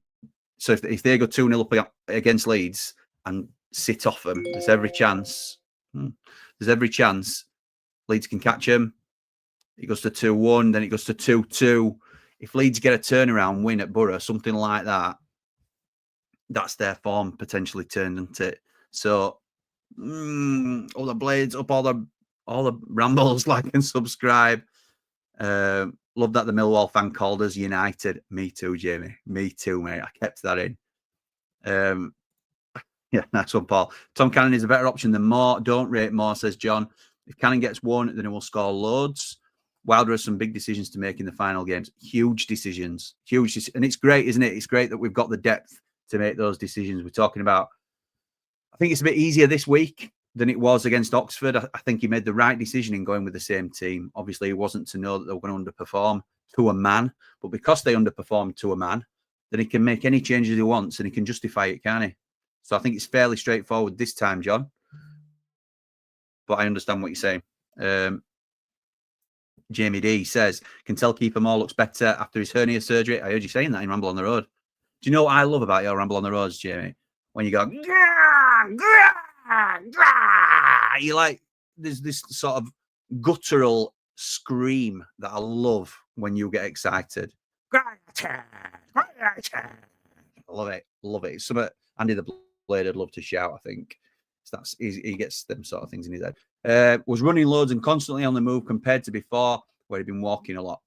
so if they go 2-0 up against Leeds and sit off them, there's every chance Leeds can catch them. It goes to 2-1, then it goes to 2-2. If Leeds get a turnaround win at Borough, something like that, that's their form potentially turned into it. So, all the Blades, up all the rambles, like and subscribe. Love that the Millwall fan called us United. Me too, Jamie. Me too, mate. I kept that in. Yeah, nice one, Paul. Tom Cannon is a better option than Moore. Don't rate Moore, says John. If Cannon gets one, then he will score loads. Wilder has some big decisions to make in the final games. Huge decisions. And it's great, isn't it? It's great that we've got the depth to make those decisions. We're talking about, I think it's a bit easier this week than it was against Oxford. I think he made the right decision in going with the same team. Obviously, it wasn't to know that they were going to underperform to a man. But because they underperformed to a man, then he can make any changes he wants and he can justify it, can't he? So I think it's fairly straightforward this time, John. But I understand what you're saying. Jamie D says, can tell Keeper Moore looks better after his hernia surgery. I heard you saying that in Ramble on the Road. Do you know what I love about your Ramble on the Roads, Jamie? When you go, you like, there's this sort of guttural scream that I love when you get excited. I love it. Love it. It's something Andy the Blade I'd love to shout, I think. So he gets them sort of things in his head. Was running loads and constantly on the move compared to before, where he'd been walking a lot.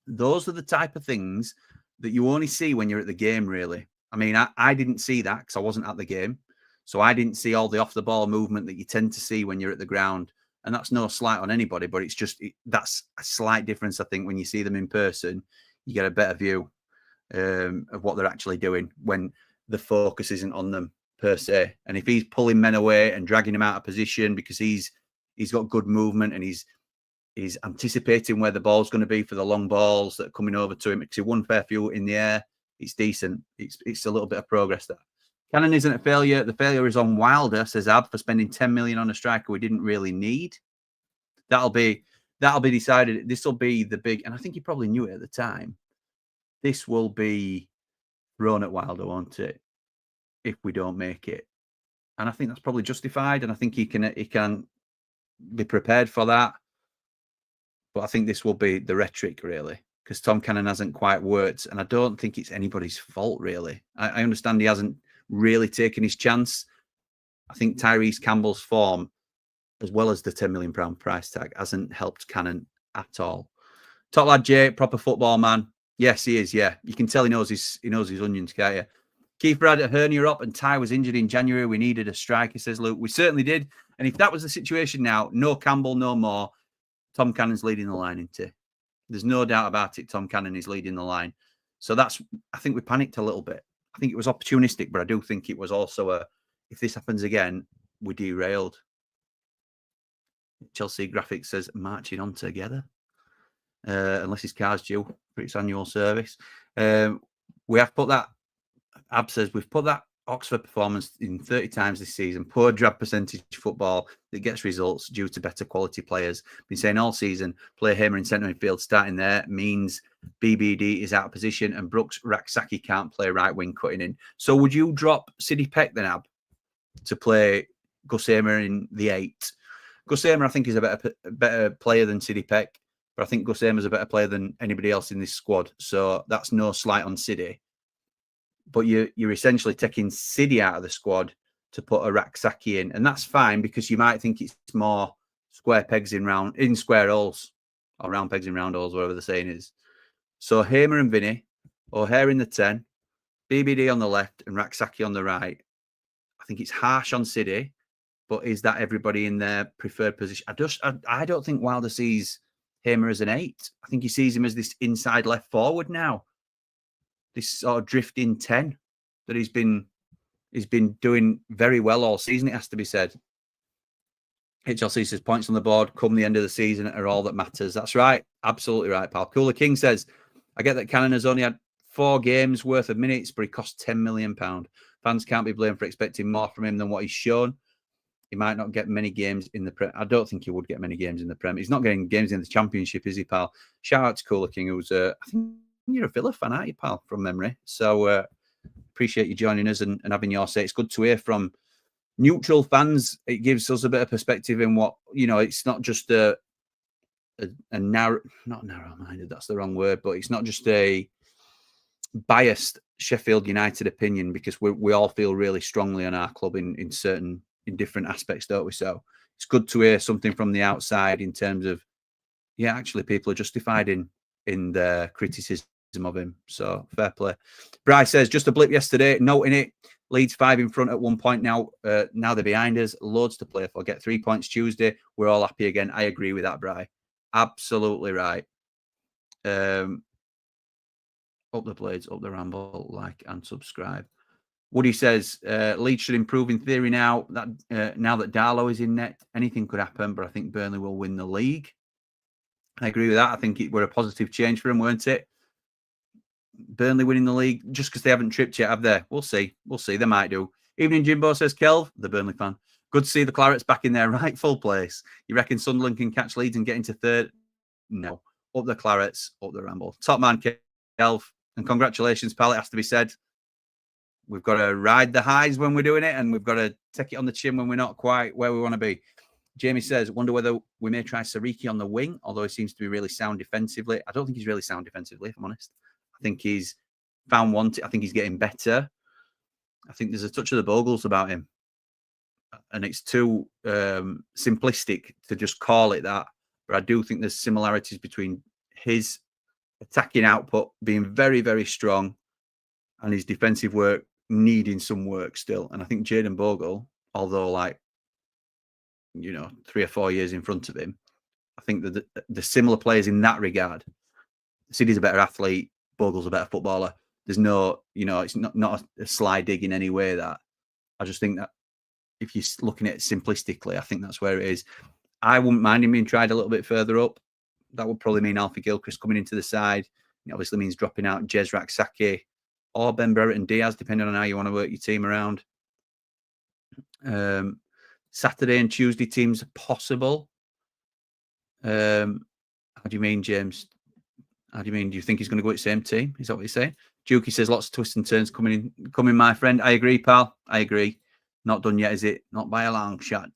Those are the type of things that you only see when you're at the game, really. I mean, I didn't see that because I wasn't at the game. So I didn't see all the off-the-ball movement that you tend to see when you're at the ground. And that's no slight on anybody, but it's just, that's a slight difference, I think, when you see them in person. You get a better view of what they're actually doing when the focus isn't on them per se. And if he's pulling men away and dragging them out of position because he's got good movement and he's anticipating where the ball's going to be for the long balls that are coming over to him, because he won fair few in the air, it's decent. It's a little bit of progress there. Cannon isn't a failure. The failure is on Wilder, says Ab, for spending 10 million on a striker we didn't really need. That'll be decided. This will be the big, and I think he probably knew it at the time. This will be thrown at Wilder, won't it? If we don't make it, and I think that's probably justified, and I think he can be prepared for that. But I think this will be the rhetoric, really, because Tom Cannon hasn't quite worked, and I don't think it's anybody's fault, really. I understand he hasn't really taken his chance. I think Tyrese Campbell's form, as well as the £10 million price tag, hasn't helped Cannon at all. Top lad Jay, proper football man. Yes, he is. Yeah, you can tell he knows his onions, can't you? Keith had a hernia up and Ty was injured in January. We needed a striker, says Luke. We certainly did. And if that was the situation now, no Campbell, no more, Tom Cannon's leading the line, isn't he? There's no doubt about it. Tom Cannon is leading the line. So I think we panicked a little bit. I think it was opportunistic, but I do think it was also if this happens again, we derailed. Chelsea Graphics says, marching on together. Unless his car's due for its annual service. We have put that, Ab says, we've put that Oxford performance in 30 times this season. Poor drab percentage football that gets results due to better quality players. Been saying all season, play Hamer in centre midfield starting there means BBD is out of position and Brooks Raksaki can't play right wing cutting in. So would you drop Sidney Peck then, Ab, to play Gus Hamer in the 8? Gus Hamer, I think, is a better player than Sidney Peck, but I think Gus Hamer's a better player than anybody else in this squad. So that's no slight on Sidney. But you're essentially taking Sidney out of the squad to put a Raksaki in. And that's fine because you might think it's more square pegs in square holes, or round pegs in round holes, whatever the saying is. So Hamer and Vinny, O'Hare in the 10, BBD on the left and Raksaki on the right. I think it's harsh on Sidney, but is that everybody in their preferred position? I don't think Wilder sees Hamer as an 8. I think he sees him as this inside left forward now. This sort of drifting 10 that he's been doing very well all season, it has to be said. HLC says points on the board come the end of the season are all that matters. That's right. Absolutely right, pal. Cooler King says, I get that Cannon has only had 4 games worth of minutes, but he cost £10 million. Fans can't be blamed for expecting more from him than what he's shown. He might not get many games in the Prem. I don't think he would get many games in the Prem. He's not getting games in the Championship, is he, pal? Shout out to Cooler King, who's I think you're a Villa fan, aren't you, pal, from memory? So appreciate you joining us and having your say. It's good to hear from neutral fans. It gives us a bit of perspective in what, it's not just a narrow, not narrow-minded, that's the wrong word, but it's not just a biased Sheffield United opinion, because we all feel really strongly on our club in different aspects, don't we? So it's good to hear something from the outside in terms of, yeah, actually, people are justified in their criticism of him. So fair play. Bryce says, just a blip yesterday, noting it. Leeds 5 in front at one point now. Now they're behind us. Loads to play for. Get 3 points Tuesday. We're all happy again. I agree with that, Bry. Absolutely right. Up the blades, up the ramble, like and subscribe. Woody says Leeds should improve in theory now that Darlow is in net. Anything could happen, but I think Burnley will win the league. I agree with that. I think it were a positive change for them, weren't it? Burnley winning the league just because they haven't tripped yet, have they? We'll see. We'll see. They might do. Evening Jimbo says, Kelv, the Burnley fan. Good to see the Clarets back in their rightful place. You reckon Sunderland can catch Leeds and get into third? No. Up the Clarets, up the Ramble. Top man, Kelv. And congratulations, pal. It has to be said. We've got to ride the highs when we're doing it, and we've got to take it on the chin when we're not quite where we want to be. Jamie says, wonder whether we may try Sariki on the wing, although he seems to be really sound defensively. I don't think he's really sound defensively, if I'm honest. I think he's found one. I think he's getting better. I think there's a touch of the Bogles about him. And it's too simplistic to just call it that. But I do think there's similarities between his attacking output being very, very strong and his defensive work needing some work still. And I think Jayden Bogle, although 3 or 4 years in front of him, I think that the similar players in that regard. Siddy's a better athlete. Bogle's a better footballer. There's no, it's not a sly dig in any way. That I just think that if you're looking at it simplistically, I think that's where it is. I wouldn't mind him being tried a little bit further up. That would probably mean Alfie Gilchrist coming into the side. It obviously means dropping out Jezrak Saki or Ben Brereton Diaz, depending on how you want to work your team around. Saturday and Tuesday teams are possible. How do you mean, James? How do you mean? Do you think he's going to go with the same team? Is that what you're saying? Jukey says lots of twists and turns coming, my friend. I agree, pal. I agree. Not done yet, is it? Not by a long shot.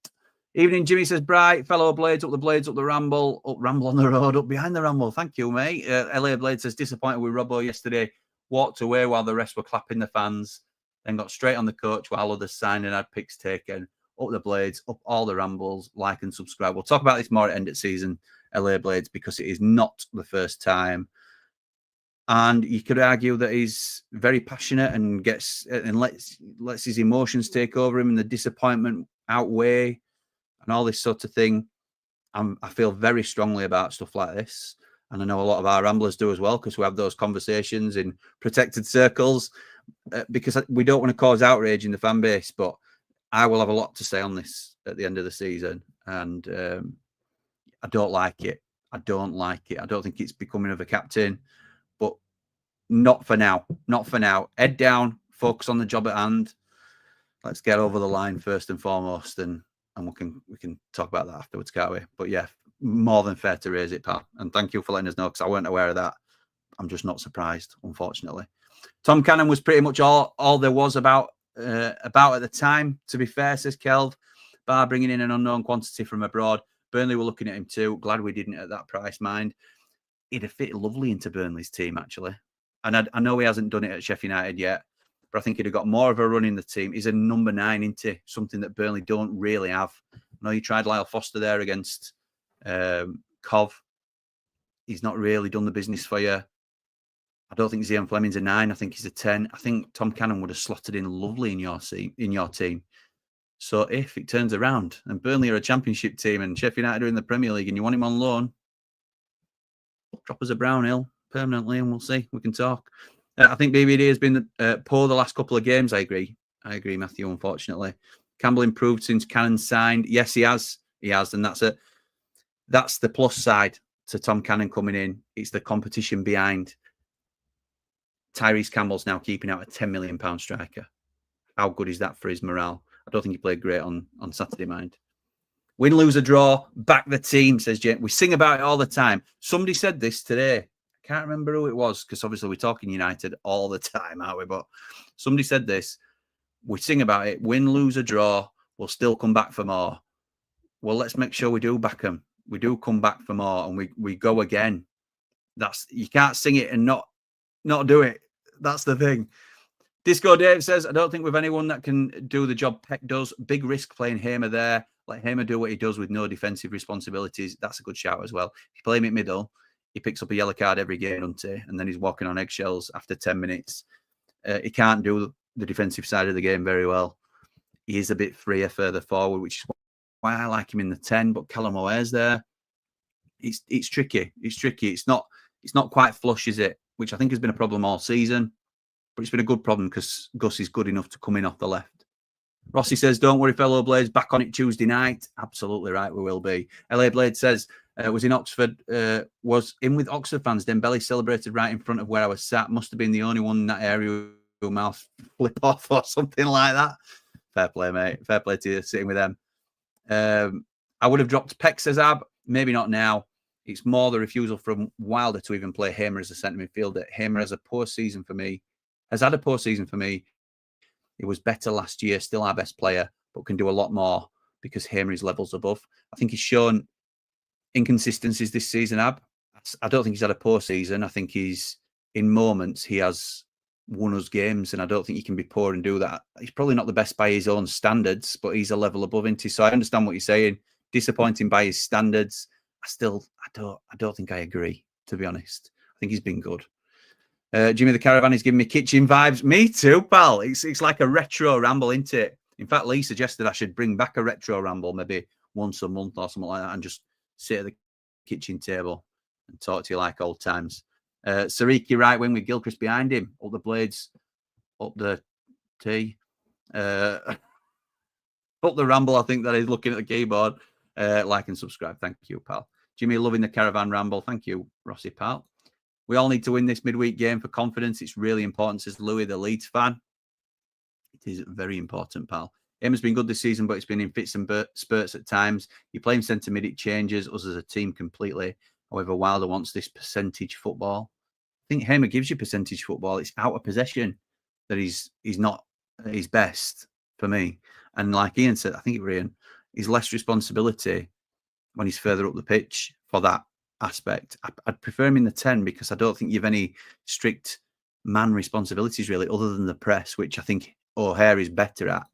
Evening, Jimmy says, bright, fellow Blades, up the Ramble, up Ramble on the road, up behind the Ramble. Thank you, mate. LA Blade says, disappointed with Robbo yesterday. Walked away while the rest were clapping the fans. Then got straight on the coach while others signed and had picks taken. Up the Blades, up all the Rambles, like and subscribe. We'll talk about this more at end of season, LA Blades, because it is not the first time. And you could argue that he's very passionate and lets his emotions take over him and the disappointment outweigh and all this sort of thing. I feel very strongly about stuff like this. And I know a lot of our Ramblers do as well, because we have those conversations in protected circles, because we don't want to cause outrage in the fan base. But I will have a lot to say on this at the end of the season. And I don't like it. I don't like it. I don't think it's becoming of a captain. But not for now. Not for now. Head down. Focus on the job at hand. Let's get over the line first and foremost. And we can talk about that afterwards, can't we? But yeah, more than fair to raise it, pal. And thank you for letting us know, because I weren't aware of that. I'm just not surprised, unfortunately. Tom Cannon was pretty much all there was about at the time, to be fair, says Kelv. Bar bringing in an unknown quantity from abroad. Burnley were looking at him too. Glad we didn't at that price, mind. He'd have fit lovely into Burnley's team, actually. And I know he hasn't done it at Sheffield United yet, but I think he'd have got more of a run in the team. He's a number 9 into something that Burnley don't really have. I know you tried Lyle Foster there against Cov. He's not really done the business for you. I don't think Zian Fleming's a 9. I think he's a 10. I think Tom Cannon would have slotted in lovely in your team. So if it turns around and Burnley are a championship team and Sheffield United are in the Premier League and you want him on loan, drop us a Brownhill permanently and we'll see. We can talk. I think BBD has been poor the last couple of games. I agree, Matthew, unfortunately. Campbell improved since Cannon signed. Yes, he has. He has. And that's it. That's the plus side to Tom Cannon coming in. It's the competition behind. Tyrese Campbell's now keeping out a £10 million striker. How good is that for his morale? I don't think he played great on Saturday, mind. Win, lose, or draw, back the team, says James. We sing about it all the time. Somebody said this today. I can't remember who it was, because obviously we're talking United all the time, aren't we? But somebody said this. We sing about it. Win, lose, or draw, we'll still come back for more. Well, let's make sure we do back them. We do come back for more, and we go again. You can't sing it and not do it. That's the thing. Disco Dave says, I don't think we've anyone that can do the job Peck does. Big risk playing Hamer there. Let Hamer do what he does with no defensive responsibilities. That's a good shout as well. If you play him at middle, he picks up a yellow card every game, doesn't he? And then he's walking on eggshells after 10 minutes. He can't do the defensive side of the game very well. He is a bit freer further forward, which is why I like him in the 10. But Callum O'Hare's there. It's tricky. It's tricky. It's not quite flush, is it? Which I think has been a problem all season. But it's been a good problem because Gus is good enough to come in off the left. Rossi says, don't worry, fellow Blades, back on it Tuesday night. Absolutely right, we will be. LA Blade says, was in Oxford, was in with Oxford fans. Dembele celebrated right in front of where I was sat. Must have been the only one in that area who mouth flip off or something like that. Fair play, mate. Fair play to you sitting with them. I would have dropped Peck, says Ab. Maybe not now. It's more the refusal from Wilder to even play Hamer as a centre midfielder. Hamer has a poor season for me. Has had a poor season for me. He was better last year, still our best player, but can do a lot more because Hamer is levels above. I think he's shown inconsistencies this season, Ab. I don't think he's had a poor season. I think he's, in moments, he has won us games, and I don't think he can be poor and do that. He's probably not the best by his own standards, but he's a level above, isn't he? So I understand what you're saying. Disappointing by his standards. I don't think I agree, to be honest. I think he's been good. Jimmy the Caravan is giving me kitchen vibes. Me too, pal. It's like a retro ramble, isn't it? In fact, Lee suggested I should bring back a retro ramble maybe once a month or something like that and just sit at the kitchen table and talk to you like old times. Sariki right wing with Gilchrist behind him. Up the Blades, up the T. Up the Ramble, I think that is, looking at the keyboard. Like and subscribe. Thank you, pal. Jimmy loving the Caravan Ramble. Thank you, Rossi, pal. We all need to win this midweek game for confidence. It's really important, says Louis, the Leeds fan. It is very important, pal. Aim has been good this season, but it's been in fits and spurts at times. You play him centre mid, it changes us as a team completely. However, Wilder wants this percentage football. I think Hamer gives you percentage football. It's out of possession that he's not at his best for me. And like Ian said, I think it was Ian, he's less responsibility when he's further up the pitch for that aspect. I'd prefer him in the 10 because I don't think you've any strict man responsibilities really, other than the press, which I think O'Hare is better at.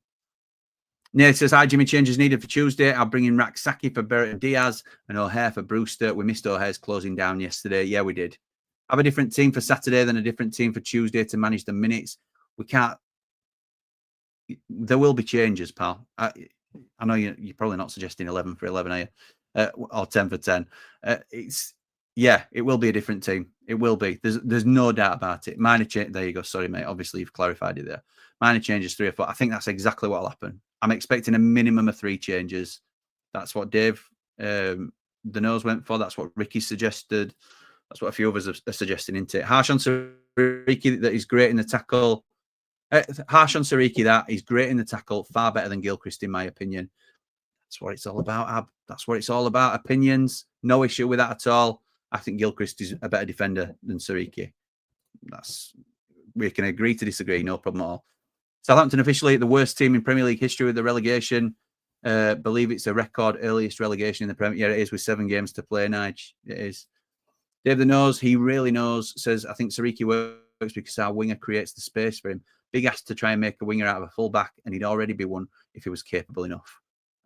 Neil says, hi, Jimmy, changes needed for Tuesday. I'll bring in Raksaki for Barrett and Diaz and O'Hare for Brewster. We missed O'Hare's closing down yesterday. Yeah, we did. Have a different team for Saturday than a different team for Tuesday to manage the minutes. We can't. There will be changes, pal. I know you're probably not suggesting 11 for 11, are you? Or 10 for 10. It will be a different team. It will be. There's no doubt about it. Minor change. There you go. Sorry, mate. Obviously, you've clarified it there. Minor changes, 3 or 4. I think that's exactly what will happen. I'm expecting a minimum of 3 changes. That's what Dave the nose went for. That's what Ricky suggested. That's what a few of us are suggesting, isn't it? Harsh on Sariki, that he's great in the tackle. Harsh on Sariki, that he's great in the tackle. Far better than Gilchrist, in my opinion. That's what it's all about, Ab. That's what it's all about. Opinions. No issue with that at all. I think Gilchrist is a better defender than Sariki. We can agree to disagree. No problem at all. Southampton officially the worst team in Premier League history with the relegation. Believe it's a record earliest relegation in the Premier. Yeah, it is, with 7 games to play, Nige. It is. Dave the Nose, he really knows, says, I think Sariki works because our winger creates the space for him. Big ask to try and make a winger out of a fullback, and he'd already be one if he was capable enough.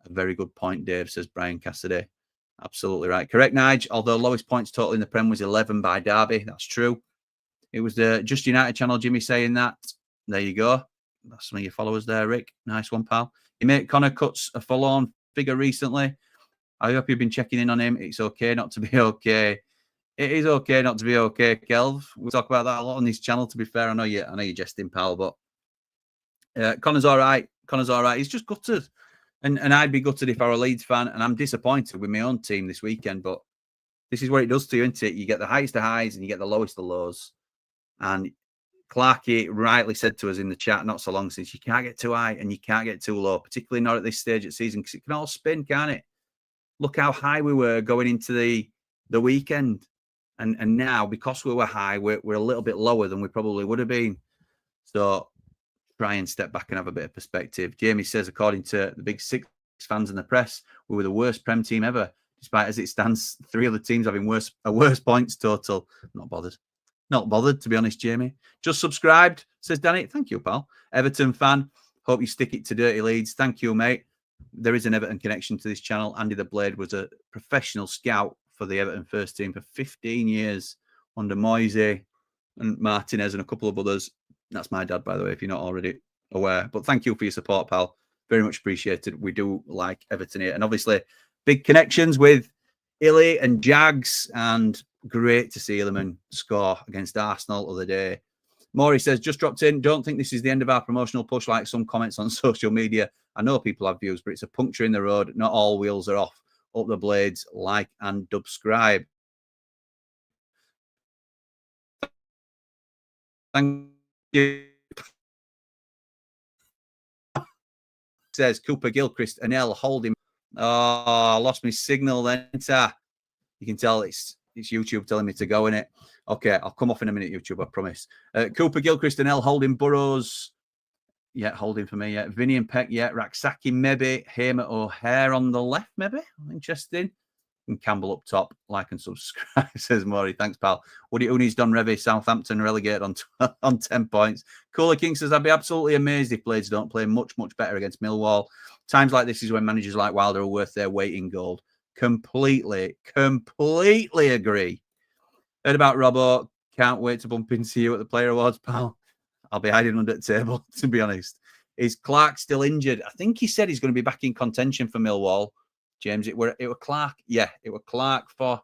A very good point, Dave, says Brian Cassidy. Absolutely right. Correct, Nige. Although lowest points total in the Prem was 11 by Derby. That's true. It was the Just United channel, Jimmy, saying that. There you go. That's some of your followers there, Rick. Nice one, pal. Your mate Connor cuts a full-on figure recently. I hope you've been checking in on him. It's okay not to be okay. It is okay not to be okay, Kelv. We talk about that a lot on this channel, to be fair. I know you're jesting, pal, but Connor's all right. Connor's all right. He's just gutted. And I'd be gutted if I were a Leeds fan, and I'm disappointed with my own team this weekend, but this is what it does to you, isn't it? You get the highest of highs and you get the lowest of lows. And Clarkey rightly said to us in the chat not so long since, you can't get too high and you can't get too low, particularly not at this stage of the season, because it can all spin, can't it? Look how high we were going into the weekend. And now, because we were high, we're a little bit lower than we probably would have been. So try and step back and have a bit of perspective. Jamie says, according to the Big Six fans in the press, we were the worst Prem team ever, despite, as it stands, 3 other teams having a worse points total. Not bothered. Not bothered, to be honest, Jamie. Just subscribed, says Danny. Thank you, pal. Everton fan. Hope you stick it to Dirty Leeds. Thank you, mate. there is an Everton connection to this channel. Andy the Blade was a professional scout for the Everton first team for 15 years under Moisey and Martinez and a couple of others. That's my dad, by the way, if you're not already aware. But thank you for your support, pal. Very much appreciated. We do like Everton here. And obviously, big connections with Illy and Jags. And great to see Illiman score against Arsenal the other day. Maury says, just dropped in. Don't think this is the end of our promotional push like some comments on social media. I know people have views, but it's a puncture in the road. Not all wheels are off. Up the blades, like and subscribe. Thank you. Says Cooper Gilchrist and L holding. Oh, I lost my signal then. You can tell it's YouTube telling me to go in it. Okay, I'll come off in a minute, YouTube, I promise. Cooper Gilchrist and L holding Burrows. Yeah, holding for me. Yeah, Vinny and Peck. Yeah, Raksaki maybe. Hamer O'Hare on the left, maybe. Interesting. And Campbell up top. Like and subscribe, says Maury. Thanks, pal. Woody Uni's done Revy. Southampton relegated on 10 points. Cooler King says, I'd be absolutely amazed if Blades don't play much, much better against Millwall. Times like this is when managers like Wilder are worth their weight in gold. Completely agree. Heard about Robbo. Can't wait to bump into you at the Player Awards, pal. I'll be hiding under the table, to be honest. Is Clark still injured? I think he said he's going to be back in contention for Millwall. James, it were Clark. Yeah, it were Clark for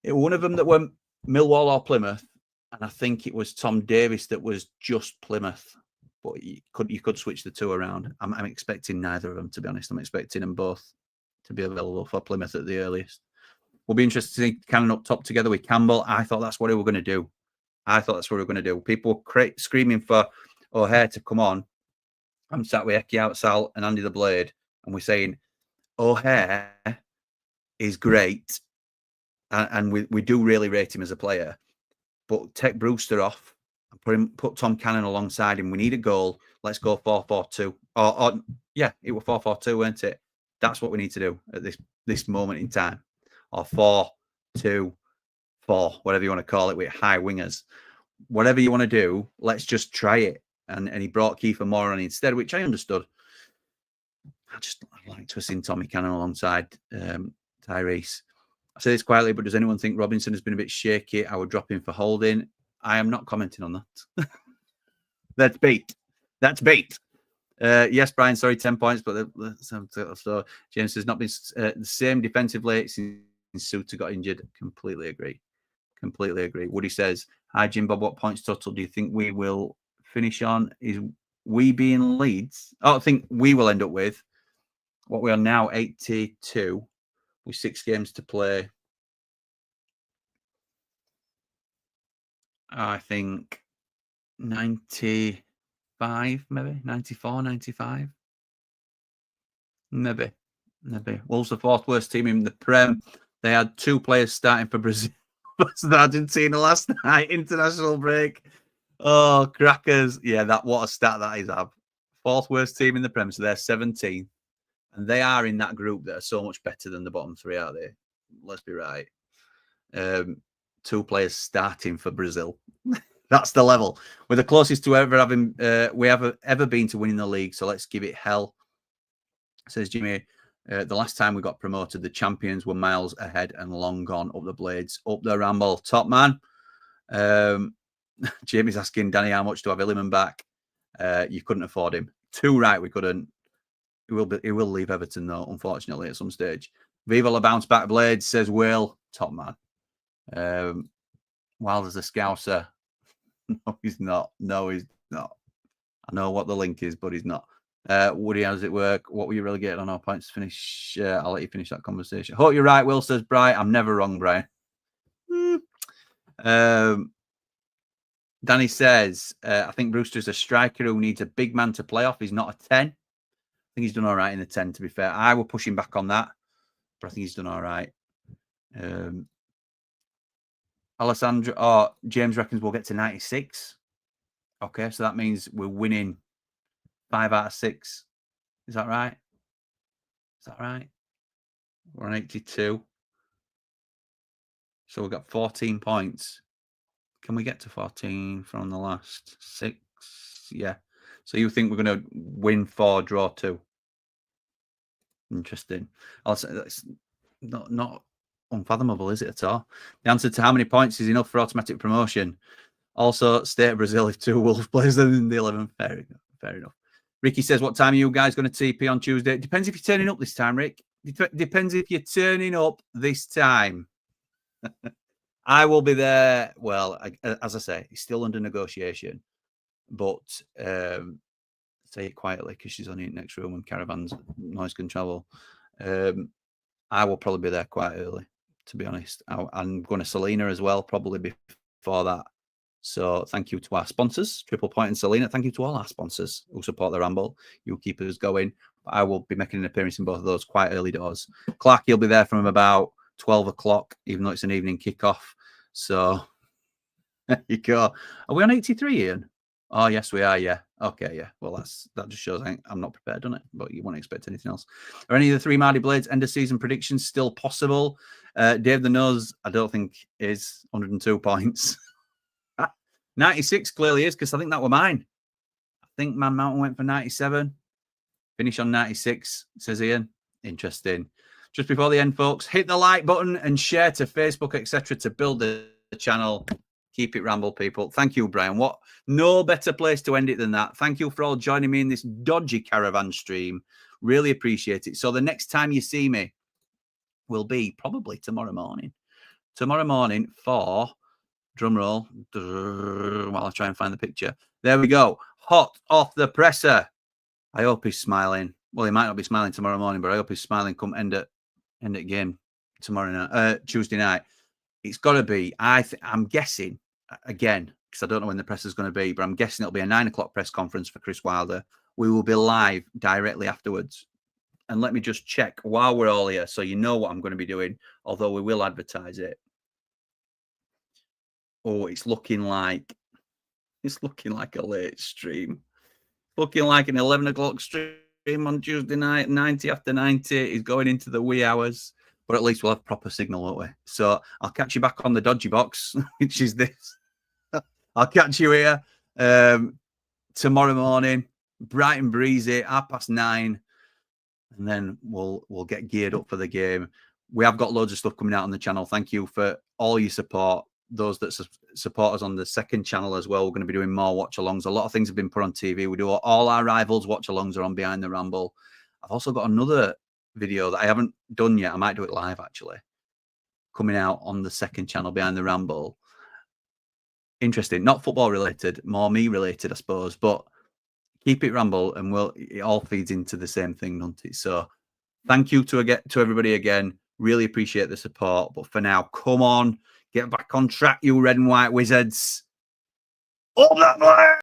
it. One of them that were Millwall or Plymouth, and I think it was Tom Davis that was just Plymouth. But you could switch the two around. I'm expecting neither of them, to be honest. I'm expecting them both to be available for Plymouth at the earliest. We'll be interested to see Cannon up top together with Campbell. I thought that's what they were going to do. People were screaming for O'Hare to come on. I'm sat with Eki Outsal and Andy the Blade, and we're saying O'Hare is great, and we do really rate him as a player. But take Brewster off and put Tom Cannon alongside him. We need a goal. Let's go 4-4-2. Or yeah, it was 4-4-2, weren't it? That's what we need to do at this moment in time. Or 4-2-4, whatever you want to call it, with high wingers. Whatever you want to do, let's just try it. And he brought Kiefer Moore on instead, which I understood. I'd like to have seen Tommy Cannon alongside Tyrese. I say this quietly, but does anyone think Robinson has been a bit shaky? I would drop him for holding. I am not commenting on that. That's bait. Yes, Brian, sorry, 10 points, but so James has not been the same defensively since Suter got injured. Completely agree. Woody says, hi, Jim Bob, what points total do you think we will finish on? Is we being Leeds? I think we will end up with what we are now, 82, with 6 games to play. I think 95, maybe 94, 95. Maybe. Wolves the 4th worst team in the Prem. They had 2 players starting for Brazil versus Argentina last night. International break. Oh, crackers. Yeah, what a stat that is, Ab. 4th worst team in the Prem, so they're 17th. And they are in that group that are so much better than the bottom 3, aren't they? Let's be right. 2 players starting for Brazil. That's the level. We're the closest to we have ever been to winning the league, so let's give it hell. Says Jimmy, the last time we got promoted, the champions were miles ahead and long gone. Up the blades, up the Ramble. Top man. Jamie's asking Danny how much to have Illiman back. You couldn't afford him. Too right, we couldn't. He will leave Everton though, unfortunately, at some stage. Viva la bounce back blades, says Will. Top man. Wilder's a Scouser. No, he's not. I know what the link is, but he's not. Woody, how does it work? What were you relegated on our points to finish? I'll let you finish that conversation. Hope you're right, Will, says Brian. I'm never wrong, Brian. Danny says, I think Brewster's a striker who needs a big man to play off. He's not a 10. I think he's done all right in the 10, to be fair. I will push him back on that, but I think he's done all right. Alessandro, James reckons we'll get to 96. Okay, so that means we're winning 5 out of 6. Is that right? We're on 82. So we've got 14 points. Can we get to 14 from the last 6? Yeah. So you think we're going to win 4, draw 2? Interesting. Also, that's not unfathomable, is it at all? The answer to how many points is enough for automatic promotion. Also, State of Brazil if 2 Wolves players in the 11. Fair enough. Fair enough. Ricky says, what time are you guys going to TP on Tuesday? It depends if you're turning up this time, Rick. Depends if you're turning up this time. I will be there. Well, as I say, it's still under negotiation. But say it quietly because she's only in the next room and Caravan's noise control. I will probably be there quite early, to be honest. I'm going to Selena as well, probably before that. So thank you to our sponsors, Triple Point and Selena. Thank you to all our sponsors who support the Ramble. You keep us going. I will be making an appearance in both of those quite early doors. Clark, you'll be there from about 12 o'clock, even though it's an evening kickoff. So there you go. Are we on 83, Ian? Oh, yes, we are. Yeah. Okay. Yeah. Well, that just shows I'm not prepared on it, but you won't expect anything else. Are any of the 3 Mardy Blades end of season predictions still possible? Dave the Nose, I don't think is 102 points. 96 clearly is because I think that were mine. I think Man Mountain went for 97. Finish on 96, says Ian. Interesting. Just before the end, folks, hit the like button and share to Facebook, etc. to build the channel. Keep it Ramble, people. Thank you, Brian. What? No better place to end it than that. Thank you for all joining me in this dodgy caravan stream. Really appreciate it. So the next time you see me will be probably tomorrow morning. Tomorrow morning for, drum roll, while I try and find the picture. There we go. Hot off the presser. I hope he's smiling. Well, he might not be smiling tomorrow morning, but I hope he's smiling come end at game tomorrow night, Tuesday night. It's got to be, I'm guessing, again, because I don't know when the press is going to be, but I'm guessing it'll be a 9 o'clock press conference for Chris Wilder. We will be live directly afterwards. And let me just check while we're all here so you know what I'm going to be doing, although we will advertise it. Oh, it's looking like a late stream. Looking like an 11 o'clock stream on Tuesday night, 90 after 90. Is going into the wee hours, but at least we'll have proper signal, won't we? So I'll catch you back on the dodgy box, which is this. I'll catch you here tomorrow morning, bright and breezy, 9:30, and then we'll get geared up for the game. We have got loads of stuff coming out on the channel. Thank you for all your support. Those that support us on the second channel as well. We're going to be doing more watch-alongs. A lot of things have been put on TV. We do all our rivals watch-alongs are on Behind the Ramble. I've also got another video that I haven't done yet. I might do it live, actually, coming out on the second channel, Behind the Ramble. Interesting. Not football-related, more me-related, I suppose. But keep it Ramble, and it all feeds into the same thing, doesn't it? So thank you to everybody again. Really appreciate the support. But for now, come on. Get back on track, you red and white wizards. Up that way!